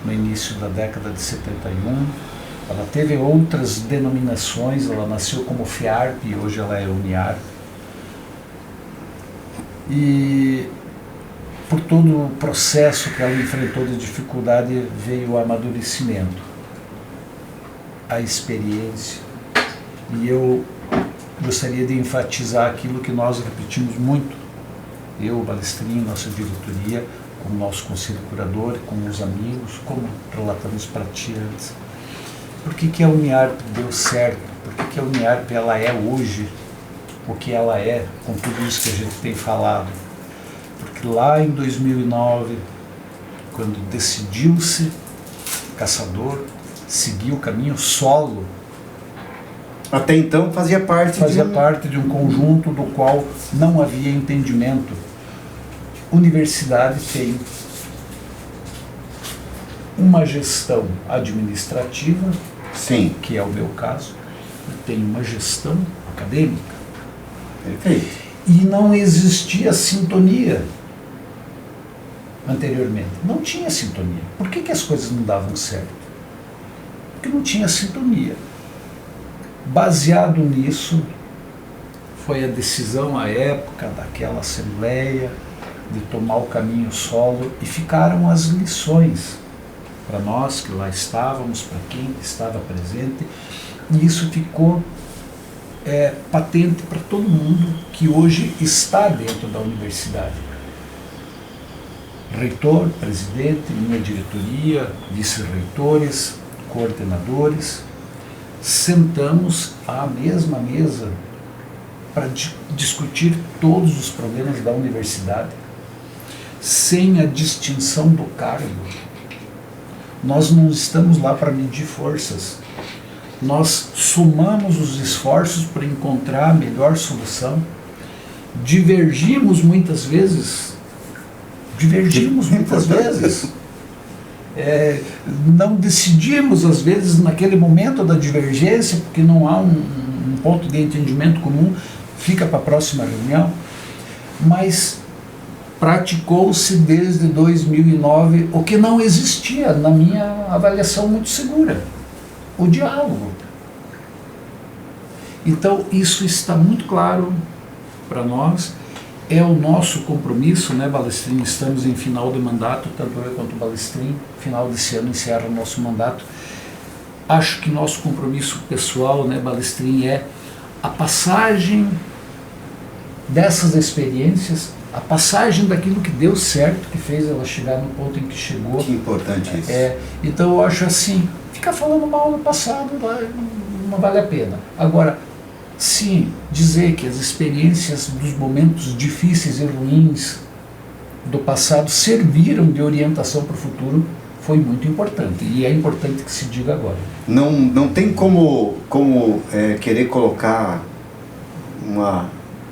no início da década de 71, ela teve outras denominações, ela nasceu como FIARP e hoje ela é Uniarp. E por todo o processo que ela enfrentou de dificuldade veio o amadurecimento, a experiência. E eu gostaria de enfatizar aquilo que nós repetimos muito, eu, o Balestrin, nossa diretoria, com o nosso conselho curador, com os amigos, como relatamos para ti antes. Por que a Uniarp deu certo? Por que a Uniarp ela é hoje o que ela é, com tudo isso que a gente tem falado? Porque lá em 2009, quando decidiu-se, Caçador, seguir o caminho solo. Até então fazia parte de um conjunto do qual não havia entendimento. Universidade tem uma gestão administrativa, sim, que é o meu caso, e tem uma gestão acadêmica. Perfeito. E não existia sintonia anteriormente. Não tinha sintonia. Por que as coisas não davam certo? Porque não tinha sintonia. Baseado nisso, foi a decisão à época daquela assembleia de tomar o caminho solo, e ficaram as lições para nós que lá estávamos, para quem estava presente, e isso ficou patente para todo mundo que hoje está dentro da universidade. Reitor, presidente, minha diretoria, vice-reitores, coordenadores, sentamos à mesma mesa para discutir todos os problemas da universidade, sem a distinção do cargo. Nós não estamos lá para medir forças. Nós somamos os esforços para encontrar a melhor solução. Divergimos muitas vezes. Não decidimos, às vezes, naquele momento da divergência, porque não há um ponto de entendimento comum, fica para a próxima reunião. Mas praticou-se desde 2009 o que não existia, na minha avaliação muito segura: o diálogo. Então isso está muito claro para nós, é o nosso compromisso, né, Balestrin? Estamos em final de mandato, tanto eu quanto o Balestrin, final desse ano encerra o nosso mandato. Acho que nosso compromisso pessoal, né, Balestrin, é a passagem dessas experiências, a passagem daquilo que deu certo, que fez ela chegar no ponto em que chegou. Que importante isso. Então eu acho assim, ficar falando mal no passado não vale a pena. Agora, sim, dizer que as experiências dos momentos difíceis e ruins do passado serviram de orientação para o futuro, foi muito importante, e é importante que se diga agora. Não tem como querer colocar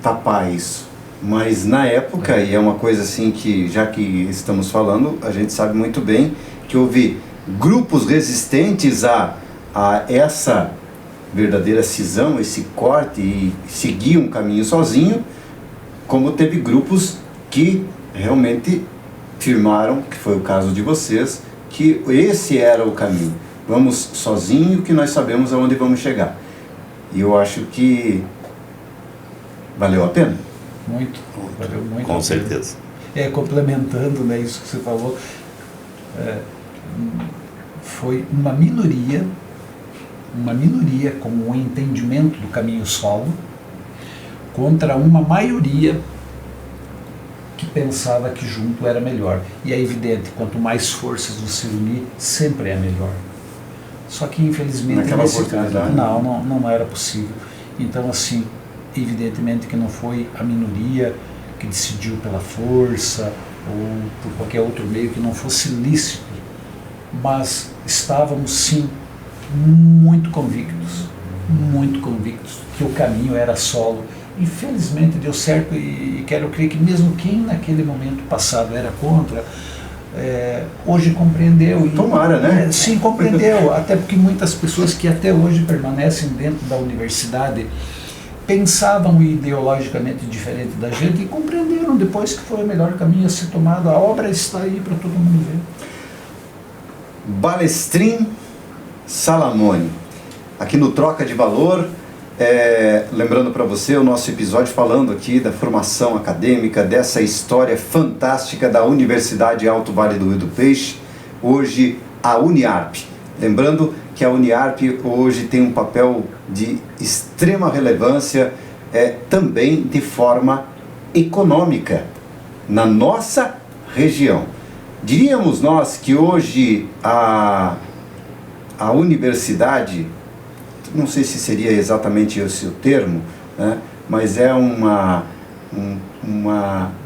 tapar isso, mas na época, e é uma coisa assim que, já que estamos falando, a gente sabe muito bem que houve grupos resistentes a essa verdadeira cisão, esse corte, e seguir um caminho sozinho, como teve grupos que realmente firmaram, que foi o caso de vocês, que esse era o caminho. Vamos sozinho, que nós sabemos aonde vamos chegar. E eu acho que valeu a pena. Muito, valeu muito. Com certeza. Complementando, né, isso que você falou, foi uma minoria com o entendimento do caminho solo contra uma maioria que pensava que junto era melhor. E é evidente, quanto mais forças você unir, sempre é melhor. Só que infelizmente naquela nesse oportunidade caso não era possível. Então, assim, evidentemente que não foi a minoria que decidiu pela força ou por qualquer outro meio que não fosse lícito, mas estávamos sim muito convictos que o caminho era solo. Infelizmente deu certo, e quero crer que mesmo quem naquele momento passado era contra, hoje compreendeu. Tomara, né? Sim, compreendeu, até porque muitas pessoas que até hoje permanecem dentro da universidade pensavam ideologicamente diferente da gente e compreenderam depois que foi o melhor caminho a ser tomado. A obra está aí para todo mundo ver. Balestrin Salamone, aqui no Troca de Valor, lembrando para você o nosso episódio falando aqui da formação acadêmica, dessa história fantástica da Universidade Alto Vale do Rio do Peixe, hoje a Uniarp. Lembrando que a Uniarp hoje tem um papel de extrema relevância, também de forma econômica, na nossa região. Diríamos nós que hoje a universidade, não sei se seria exatamente esse o termo, né, mas é uma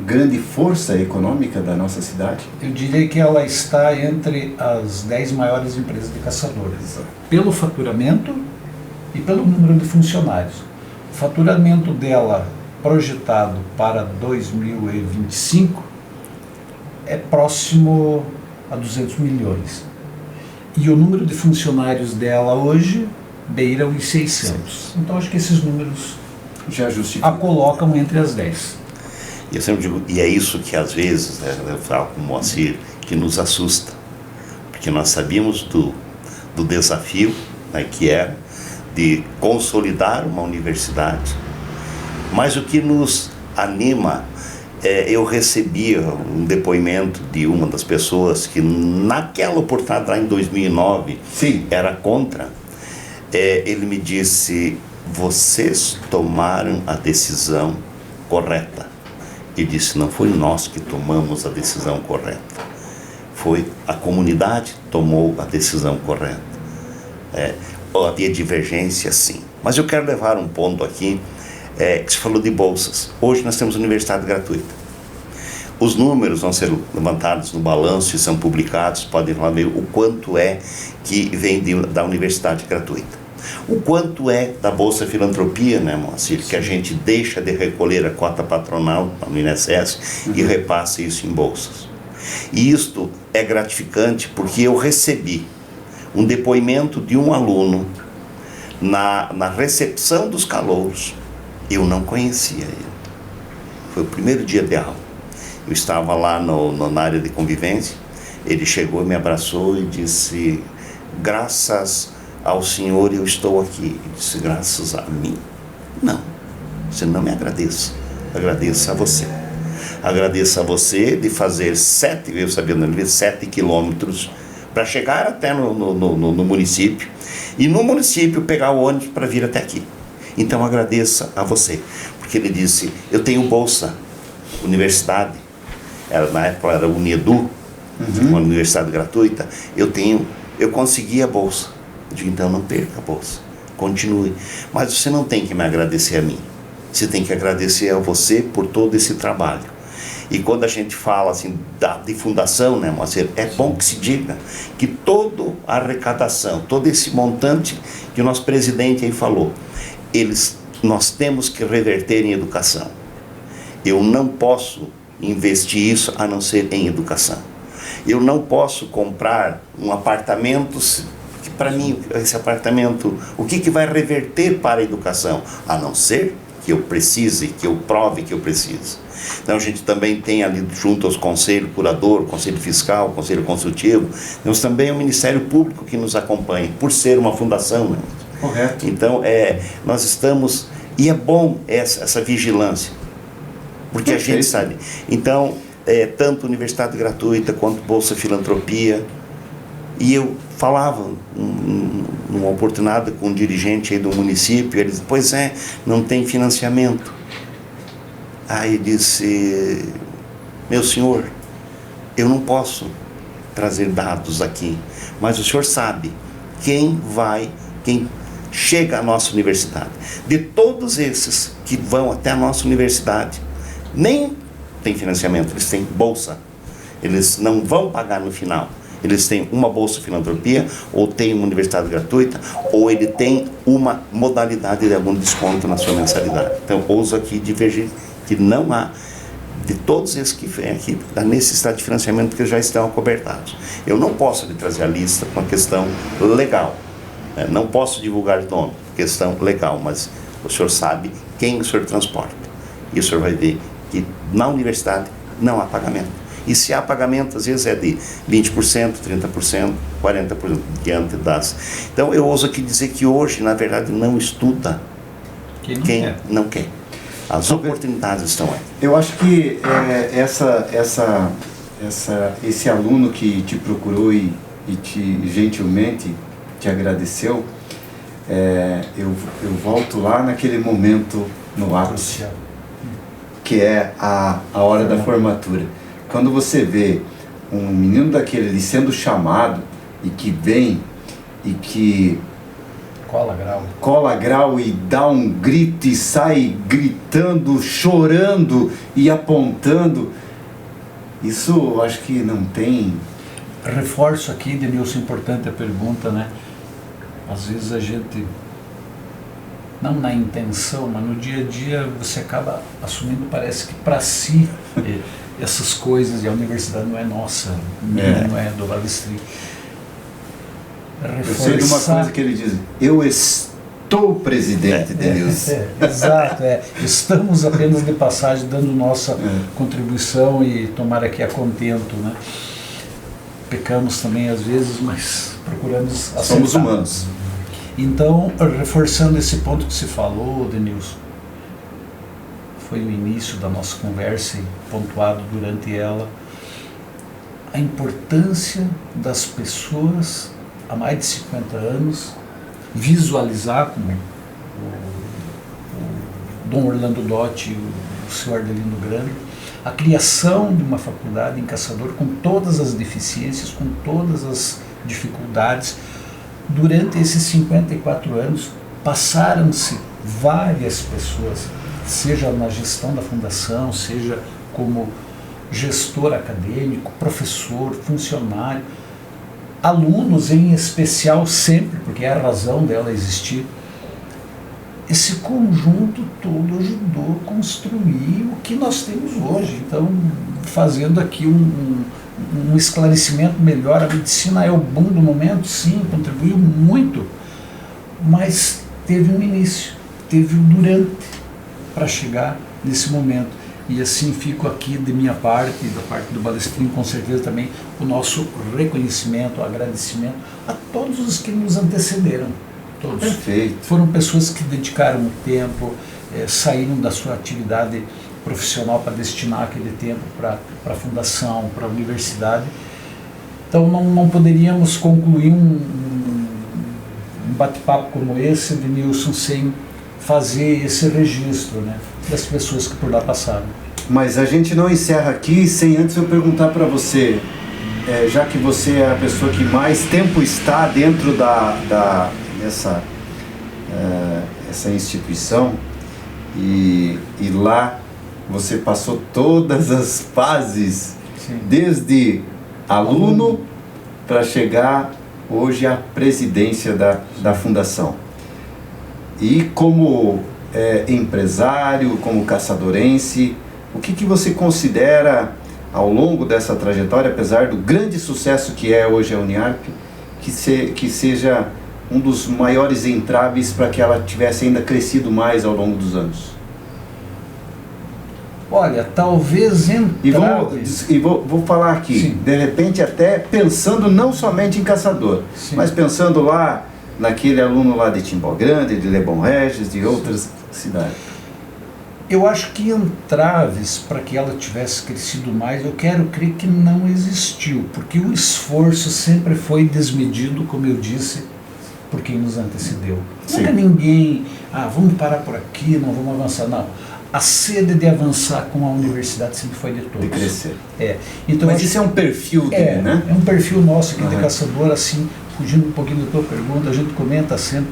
grande força econômica da nossa cidade. Eu diria que ela está entre as 10 maiores empresas de caçadores, pelo faturamento e pelo número de funcionários. O faturamento dela projetado para 2025 é próximo a 200 milhões. E o número de funcionários dela hoje beira os 600. Então acho que esses números já justificam, a colocam entre as 10. E eu sempre digo, e é isso que às vezes, eu falo com o Moacir, que nos assusta. Porque nós sabíamos do desafio, né, que era de consolidar uma universidade. Mas o que nos anima, eu recebi um depoimento de uma das pessoas que naquela oportunidade, lá em 2009, sim, era contra. Ele me disse, vocês tomaram a decisão correta. Ele disse, não foi nós que tomamos a decisão correta, foi a comunidade que tomou a decisão correta. Havia divergência, sim. Mas eu quero levar um ponto aqui, que se falou de bolsas. Hoje nós temos universidade gratuita. Os números vão ser levantados no balanço e são publicados, podem lá ver o quanto é que vem da universidade gratuita. O quanto é da Bolsa Filantropia, né, Moacir, que a gente deixa de recolher a cota patronal no INSS e repassa isso em bolsas. E isto é gratificante porque eu recebi um depoimento de um aluno na recepção dos calouros. Eu não conhecia ele. Foi o primeiro dia de aula. Eu estava lá na área de convivência, ele chegou e me abraçou e disse, graças ao Senhor eu estou aqui. Eu disse, graças a mim? Não, você não me agradeça, agradeça a você. Agradeça a você de fazer 7 quilômetros para chegar até no município, e no município pegar o ônibus para vir até aqui. Então agradeça a você, porque ele disse, eu tenho bolsa, universidade, na época era Uniedu, uma universidade gratuita, eu consegui a bolsa. Eu digo, então não perca a bolsa, continue. Mas você não tem que me agradecer a mim, você tem que agradecer a você por todo esse trabalho. E quando a gente fala assim de fundação, né, Moacir, é bom que se diga que toda a arrecadação, todo esse montante que o nosso presidente aí falou, nós temos que reverter em educação. Eu não posso investir isso a não ser em educação. Eu não posso comprar um apartamento, que para mim, esse apartamento, o que vai reverter para a educação? A não ser que eu precise, que eu prove que eu preciso. Então a gente também tem ali junto aos conselhos curador, conselho fiscal, conselho consultivo, temos também o Ministério Público que nos acompanha, por ser uma fundação, né? Correto. Então nós estamos, e é bom essa vigilância, porque a gente sabe. Então, tanto universidade gratuita quanto Bolsa Filantropia, e eu falava numa oportunidade com um dirigente aí do município, ele disse, pois não tem financiamento. Aí disse, meu senhor, eu não posso trazer dados aqui, mas o senhor sabe quem chega à nossa universidade. De todos esses que vão até a nossa universidade, nem tem financiamento, eles têm bolsa. Eles não vão pagar no final. Eles têm uma bolsa filantropia, ou tem uma universidade gratuita, ou ele tem uma modalidade de algum desconto na sua mensalidade. Então, ouso aqui divergir que não há, de todos esses que vêm aqui, a necessidade de financiamento que já estão acobertados. Eu não posso lhe trazer a lista com a questão legal. Não posso divulgar nome, questão legal, mas o senhor sabe quem o senhor transporta. E o senhor vai ver que na universidade não há pagamento. E se há pagamento, às vezes é de 20%, 30%, 40% diante das... Então eu ouso aqui dizer que hoje, na verdade, não estuda quem não quer. As oportunidades estão aí. Eu acho que esse aluno que te procurou e gentilmente te agradeceu, eu volto lá naquele momento no ápice, que é a hora da formatura. Quando você vê um menino daquele ali sendo chamado e que vem e que cola grau e dá um grito e sai gritando, chorando e apontando, isso eu acho que não tem... Reforço aqui, Denilson, importante a pergunta, né? Às vezes a gente, não na intenção, mas no dia a dia você acaba assumindo, parece que para si, essas coisas, e a universidade não é nossa, não é do Balestrin. Eu sei de uma coisa que ele diz, eu estou presidente, Denilson. Exato, estamos apenas de passagem dando nossa contribuição e tomara que a contento, né? Pecamos também às vezes, mas procuramos acertar. Somos humanos. Então, reforçando esse ponto que se falou, Denilson, foi o início da nossa conversa e pontuado durante ela, a importância das pessoas há mais de 50 anos visualizar, como o Dom Orlando Dotti e o senhor Ardelino Grande, a criação de uma faculdade em Caçador com todas as deficiências, com todas as dificuldades. Durante esses 54 anos, passaram-se várias pessoas, seja na gestão da fundação, seja como gestor acadêmico, professor, funcionário, alunos em especial sempre, porque é a razão dela existir. Esse conjunto todo ajudou a construir o que nós temos hoje. Então, fazendo aqui um esclarecimento melhor, a medicina é o boom do momento, sim, contribuiu muito, mas teve um início, teve um durante para chegar nesse momento. E assim fico aqui de minha parte, da parte do Balestrin, com certeza também o nosso reconhecimento, o agradecimento a todos os que nos antecederam. Todos. Perfeito. Foram pessoas que dedicaram o tempo, saíram da sua atividade profissional para destinar aquele tempo para a fundação, para a universidade. Então não poderíamos concluir um bate-papo como esse, Denilson, sem fazer esse registro, né, das pessoas que por lá passaram. Mas a gente não encerra aqui sem antes eu perguntar para você, já que você é a pessoa que mais tempo está dentro dessa essa instituição, e lá você passou todas as fases, Sim. desde aluno para chegar hoje à presidência da fundação. E como empresário, como caçadorense, o que você considera ao longo dessa trajetória, apesar do grande sucesso que é hoje a Uniarp, que seja um dos maiores entraves para que ela tivesse ainda crescido mais ao longo dos anos? Olha, talvez entraves... E vou falar aqui, Sim. de repente até pensando não somente em Caçador, Sim. mas pensando lá naquele aluno lá de Timbó Grande, de Lebon Regis, de outras cidades. Eu acho que entraves para que ela tivesse crescido mais, eu quero crer que não existiu, porque o esforço sempre foi desmedido, como eu disse, por quem nos antecedeu. Sim. Nunca ninguém, vamos parar por aqui, não vamos avançar, não. A sede de avançar com a universidade sempre foi de todos. De crescer. Então, Mas isso é um perfil dele, né? É um perfil nosso aqui de caçador, assim, fugindo um pouquinho da tua pergunta, a gente comenta sempre.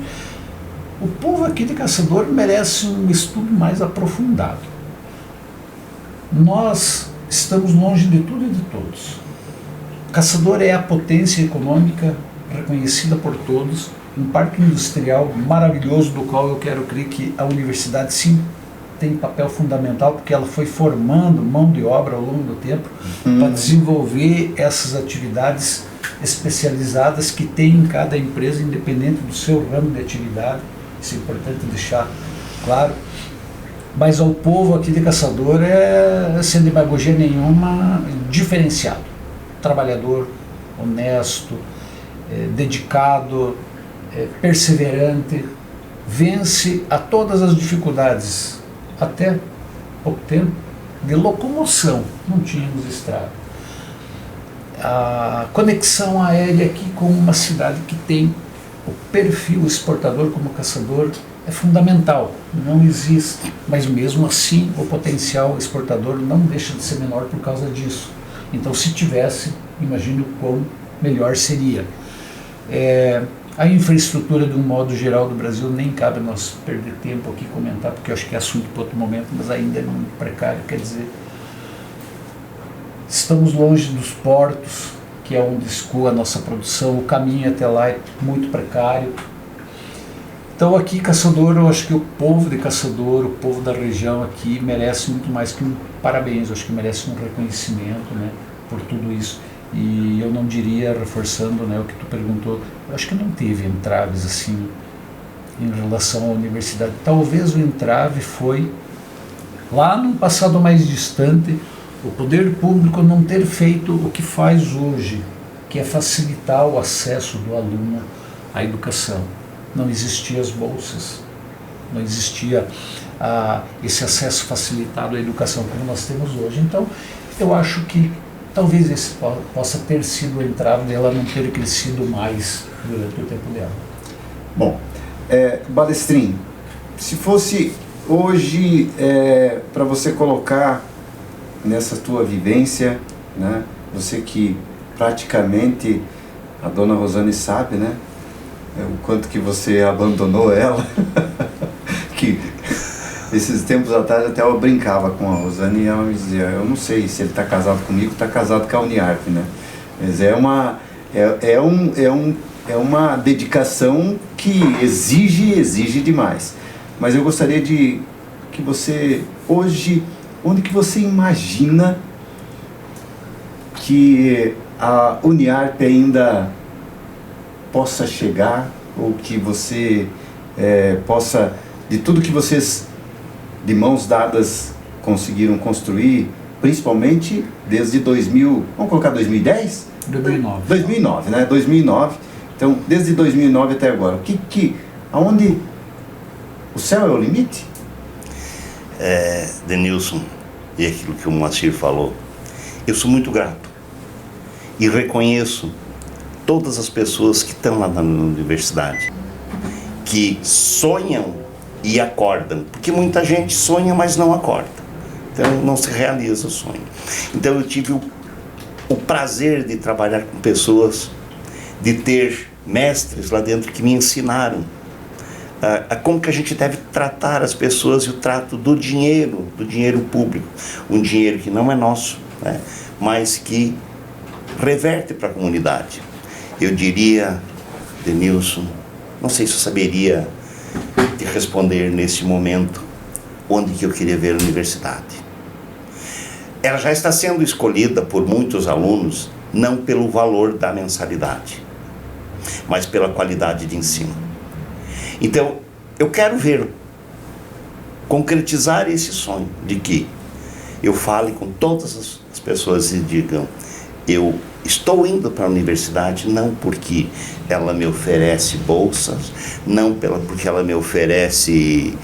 O povo aqui de Caçador merece um estudo mais aprofundado. Nós estamos longe de tudo e de todos. Caçador é a potência econômica reconhecida por todos, um parque industrial maravilhoso, do qual eu quero crer que a universidade sim tem papel fundamental, porque ela foi formando mão de obra ao longo do tempo para desenvolver essas atividades especializadas que tem em cada empresa, independente do seu ramo de atividade. Isso é importante deixar claro. Mas ao povo aqui de Caçador sem demagogia nenhuma, diferenciado, trabalhador, honesto, dedicado, perseverante, vence a todas as dificuldades. Até pouco tempo de locomoção não tínhamos estrada. A conexão aérea aqui com uma cidade que tem o perfil exportador como Caçador é fundamental, não existe, mas mesmo assim o potencial exportador não deixa de ser menor por causa disso. Então, se tivesse, imagine o quão melhor seria. A infraestrutura, de um modo geral, do Brasil, nem cabe nós perder tempo aqui comentar, porque eu acho que é assunto para outro momento, mas ainda é muito precário. Quer dizer, estamos longe dos portos, que é onde escoa a nossa produção, o caminho até lá é muito precário. Então aqui, Caçador, eu acho que o povo de Caçador, o povo da região aqui, merece muito mais que um parabéns, eu acho que merece um reconhecimento, né, por tudo isso. E eu não diria, reforçando, né, o que tu perguntou, eu acho que não teve entraves assim em relação à universidade. Talvez o entrave foi, lá num passado mais distante, o poder público não ter feito o que faz hoje, que é facilitar o acesso do aluno à educação. Não existiam as bolsas, não existia esse acesso facilitado à educação como nós temos hoje. Então, eu acho que talvez esse possa ter sido o entrave dela não ter crescido mais durante o tempo dela. Bom, Balestrin, se fosse hoje para você colocar nessa tua vivência, né, você que praticamente, a dona Rosane sabe, né, o quanto que você abandonou ela, que esses tempos atrás até eu brincava com a Rosane e ela me dizia, eu não sei se ele está casado comigo, está casado com a Uniarp, né? Mas é uma dedicação que exige demais. Mas eu gostaria de que você, hoje, onde que você imagina que a Uniarp ainda possa chegar, ou que você possa, de tudo que vocês de mãos dadas conseguiram construir, principalmente desde 2000, vamos colocar 2010? 2009. 2009, né? 2009. Então, desde 2009 até agora, aonde o céu é o limite? Denilson, e aquilo que o Moacir falou, eu sou muito grato e reconheço todas as pessoas que estão lá na universidade, que sonham e acordam, porque muita gente sonha, mas não acorda, então não se realiza o sonho. Então eu tive o prazer de trabalhar com pessoas, de ter mestres lá dentro que me ensinaram como que a gente deve tratar as pessoas e o trato do dinheiro público, um dinheiro que não é nosso, né, mas que reverte para a comunidade. Eu diria, Denilson, não sei se eu saberia te responder nesse momento onde que eu queria ver a universidade. Ela já está sendo escolhida por muitos alunos não pelo valor da mensalidade, mas pela qualidade de ensino. Então, eu quero ver, concretizar esse sonho de que eu fale com todas as pessoas e digam, eu estou indo para a universidade não porque ela me oferece bolsas, não porque ela me oferece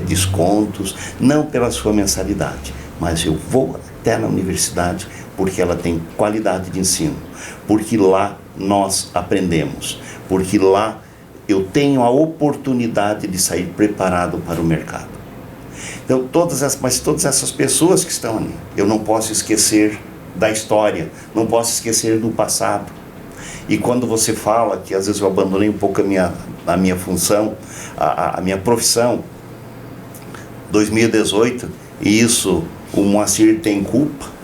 descontos, não pela sua mensalidade, mas eu vou até na universidade porque ela tem qualidade de ensino, porque lá nós aprendemos, porque lá eu tenho a oportunidade de sair preparado para o mercado. Então, todas essas pessoas que estão ali, eu não posso esquecer da história, não posso esquecer do passado. E quando você fala que às vezes eu abandonei um pouco a minha função, a minha profissão, 2018, e isso o Moacir tem culpa,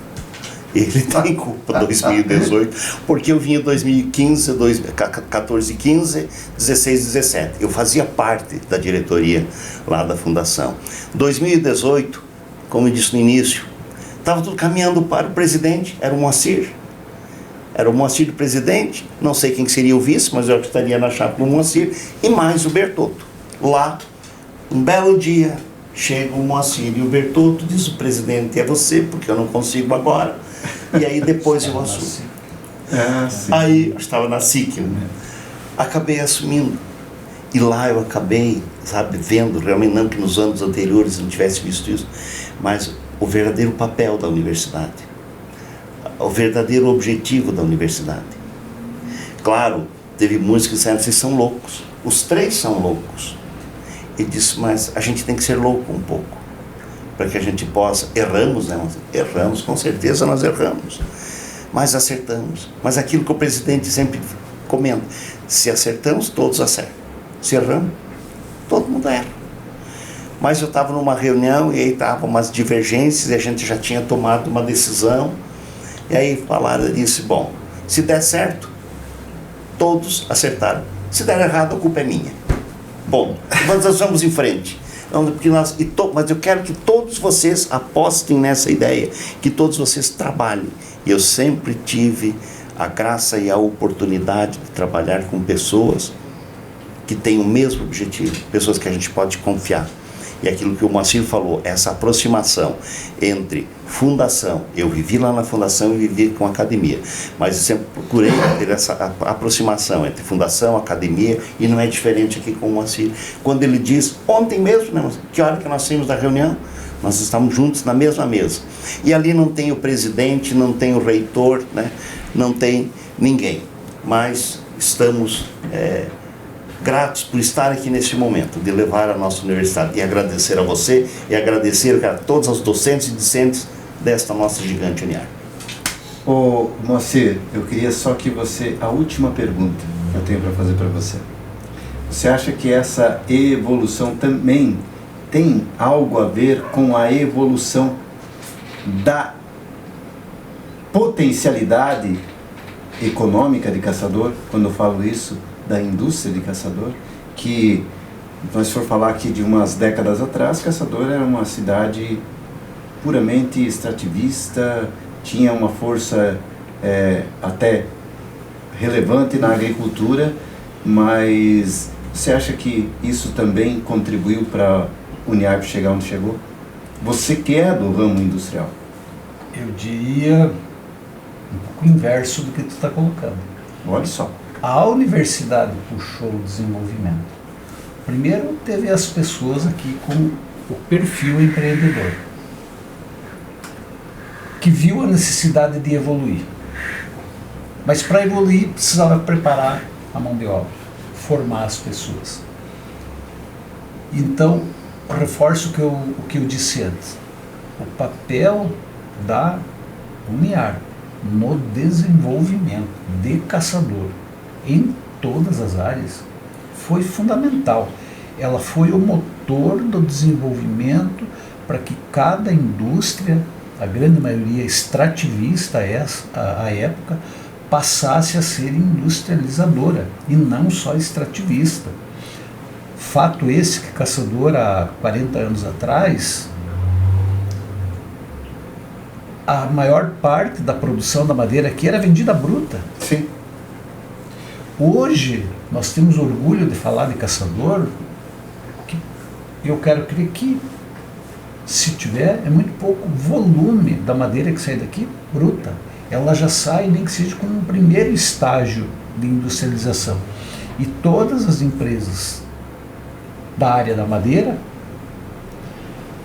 ele tem culpa 2018, porque eu vim em 2015, 14, 15, 16, 17. Eu fazia parte da diretoria lá da fundação. 2018, como eu disse no início, estava tudo caminhando para o presidente, era o Moacir. Era o Moacir do presidente, não sei quem seria o vice, mas eu estaria na chapa do Moacir, e mais o Bertotto. Lá, um belo dia, chega o Moacir e o Bertotto diz, o presidente é você, porque eu não consigo agora. E aí depois eu assumo. Aí eu estava na SIC, né? Acabei assumindo. E lá eu acabei, vendo, realmente não que nos anos anteriores eu não tivesse visto isso, mas o verdadeiro papel da universidade, o verdadeiro objetivo da universidade. Claro, teve muitos que disseram, vocês são loucos. Os três são loucos. Ele disse, mas a gente tem que ser louco um pouco, para que a gente possa, erramos, né? Erramos, com certeza nós erramos, mas acertamos. Mas aquilo que o presidente sempre comenta, se acertamos, todos acertam. Se erramos, todo mundo erra. Mas eu estava numa reunião e aí estavam umas divergências e a gente já tinha tomado uma decisão. E aí falaram, eu disse, bom, se der certo, todos acertaram. Se der errado, a culpa é minha. Bom, nós vamos em frente. Mas eu quero que todos vocês apostem nessa ideia, que todos vocês trabalhem. E eu sempre tive a graça e a oportunidade de trabalhar com pessoas que têm o mesmo objetivo, pessoas que a gente pode confiar. E aquilo que o Moacir falou, essa aproximação entre fundação, eu vivi lá na fundação e vivi com a academia, mas eu sempre procurei ter essa aproximação entre fundação, academia, e não é diferente aqui com o Moacir. Quando ele diz, ontem mesmo, né, que hora que nós saímos da reunião, nós estamos juntos na mesma mesa. E ali não tem o presidente, não tem o reitor, né, não tem ninguém, mas estamos gratos por estar aqui neste momento, de levar a nossa universidade, e agradecer a você, e agradecer a todos os docentes e discentes desta nossa gigante Uniar. Ô Moacir, eu queria só que você, a última pergunta que eu tenho para fazer para você. Você acha que essa evolução também tem algo a ver com a evolução da potencialidade econômica de Caçador? Quando eu falo isso, da indústria de Caçador, que, se for falar aqui de umas décadas atrás, Caçador era uma cidade puramente extrativista, tinha uma força até relevante na agricultura, mas você acha que isso também contribuiu para a Uniarp chegar onde chegou? Você que é do ramo industrial. Eu diria um pouco inverso do que tu está colocando. Olha só. A universidade puxou o desenvolvimento. Primeiro teve as pessoas aqui com o perfil empreendedor, que viu a necessidade de evoluir. Mas para evoluir precisava preparar a mão de obra, formar as pessoas. Então, reforço o que eu disse antes. O papel da Uniarp no desenvolvimento de Caçador em todas as áreas foi fundamental. ela foi o motor do desenvolvimento para que cada indústria, a grande maioria extrativista à época, passasse a ser industrializadora e não só extrativista. Fato esse que Caçador, há 40 anos atrás, a maior parte da produção da madeira aqui era vendida bruta. Sim. Hoje, nós temos orgulho de falar de Caçador, que eu quero crer que, se tiver, é muito pouco volume da madeira que sai daqui bruta. Ela já sai, nem que seja com um primeiro estágio de industrialização. E todas as empresas da área da madeira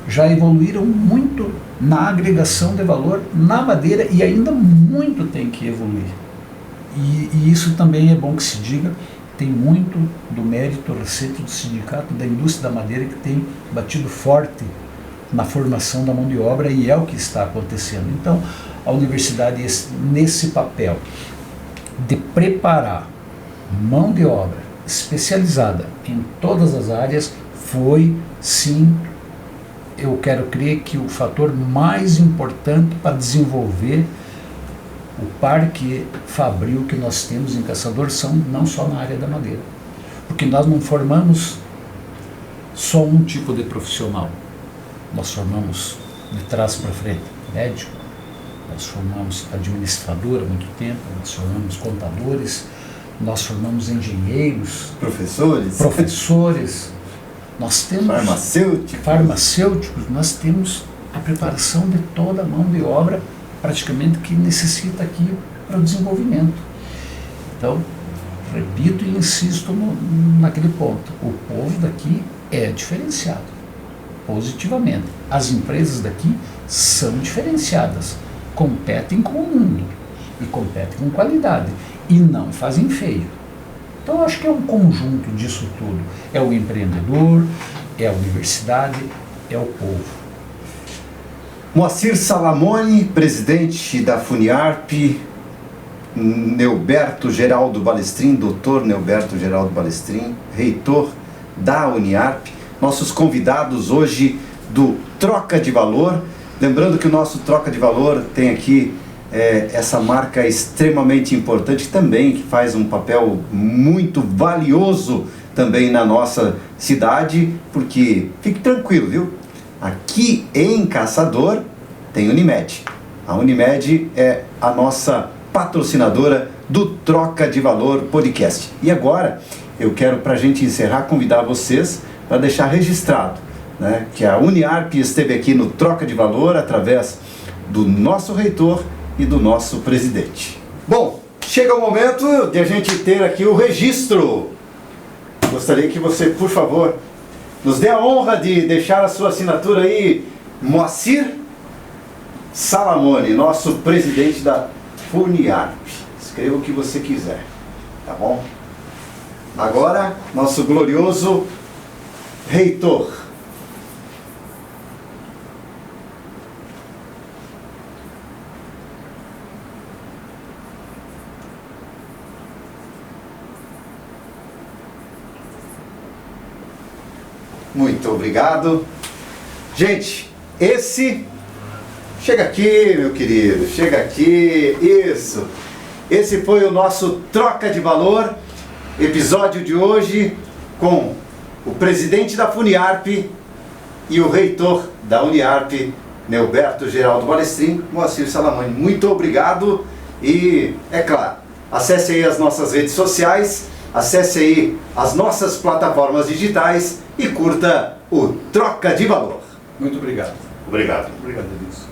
já evoluíram muito na agregação de valor na madeira e ainda muito tem que evoluir. E isso também é bom que se diga, tem muito do mérito recente do Sindicato da Indústria da Madeira, que tem batido forte na formação da mão de obra, e é o que está acontecendo. Então, a universidade, nesse papel de preparar mão de obra especializada em todas as áreas, foi, sim, eu quero crer que o fator mais importante para desenvolver o parque fabril que nós temos em Caçador, são não só na área da madeira. Porque nós não formamos só um tipo de profissional. Nós formamos de trás para frente médico, nós formamos administrador há muito tempo, nós formamos contadores, nós formamos engenheiros, professores, nós temos farmacêuticos, nós temos a preparação de toda a mão de obra praticamente que necessita aqui para o desenvolvimento. Então, repito e insisto naquele ponto, o povo daqui é diferenciado, positivamente. As empresas daqui são diferenciadas, competem com o mundo e competem com qualidade e não fazem feio. Então, acho que é um conjunto disso tudo. É o empreendedor, é a universidade, é o povo. Moacir Salamone, presidente da FUNIARP, Neuberto Geraldo Balestrin, doutor Neuberto Geraldo Balestrin, reitor da UniArp, nossos convidados hoje do Troca de Valor. Lembrando que o nosso Troca de Valor tem aqui essa marca extremamente importante também, que faz um papel muito valioso também na nossa cidade, porque, fique tranquilo, viu? Aqui em Caçador tem Unimed. A Unimed é a nossa patrocinadora do Troca de Valor Podcast. E agora eu quero, para a gente encerrar, convidar vocês para deixar registrado, né, que a UniArp esteve aqui no Troca de Valor através do nosso reitor e do nosso presidente. Bom, chega o momento de a gente ter aqui o registro. Gostaria que você, por favor, nos dê a honra de deixar a sua assinatura aí, Moacir Salamone, nosso presidente da FUNIARP. Escreva o que você quiser, tá bom? Agora, nosso glorioso reitor. Muito obrigado. Gente, chega aqui, meu querido, chega aqui, isso. Esse foi o nosso Troca de Valor, episódio de hoje com o presidente da FUNIARP e o reitor da UniArp, Neuberto Geraldo Balestrin, Moacir Salamone. Muito obrigado e, é claro, acesse aí as nossas redes sociais, acesse aí as nossas plataformas digitais e curta o Troca de Valor. Muito obrigado. Obrigado. Obrigado, Denilson.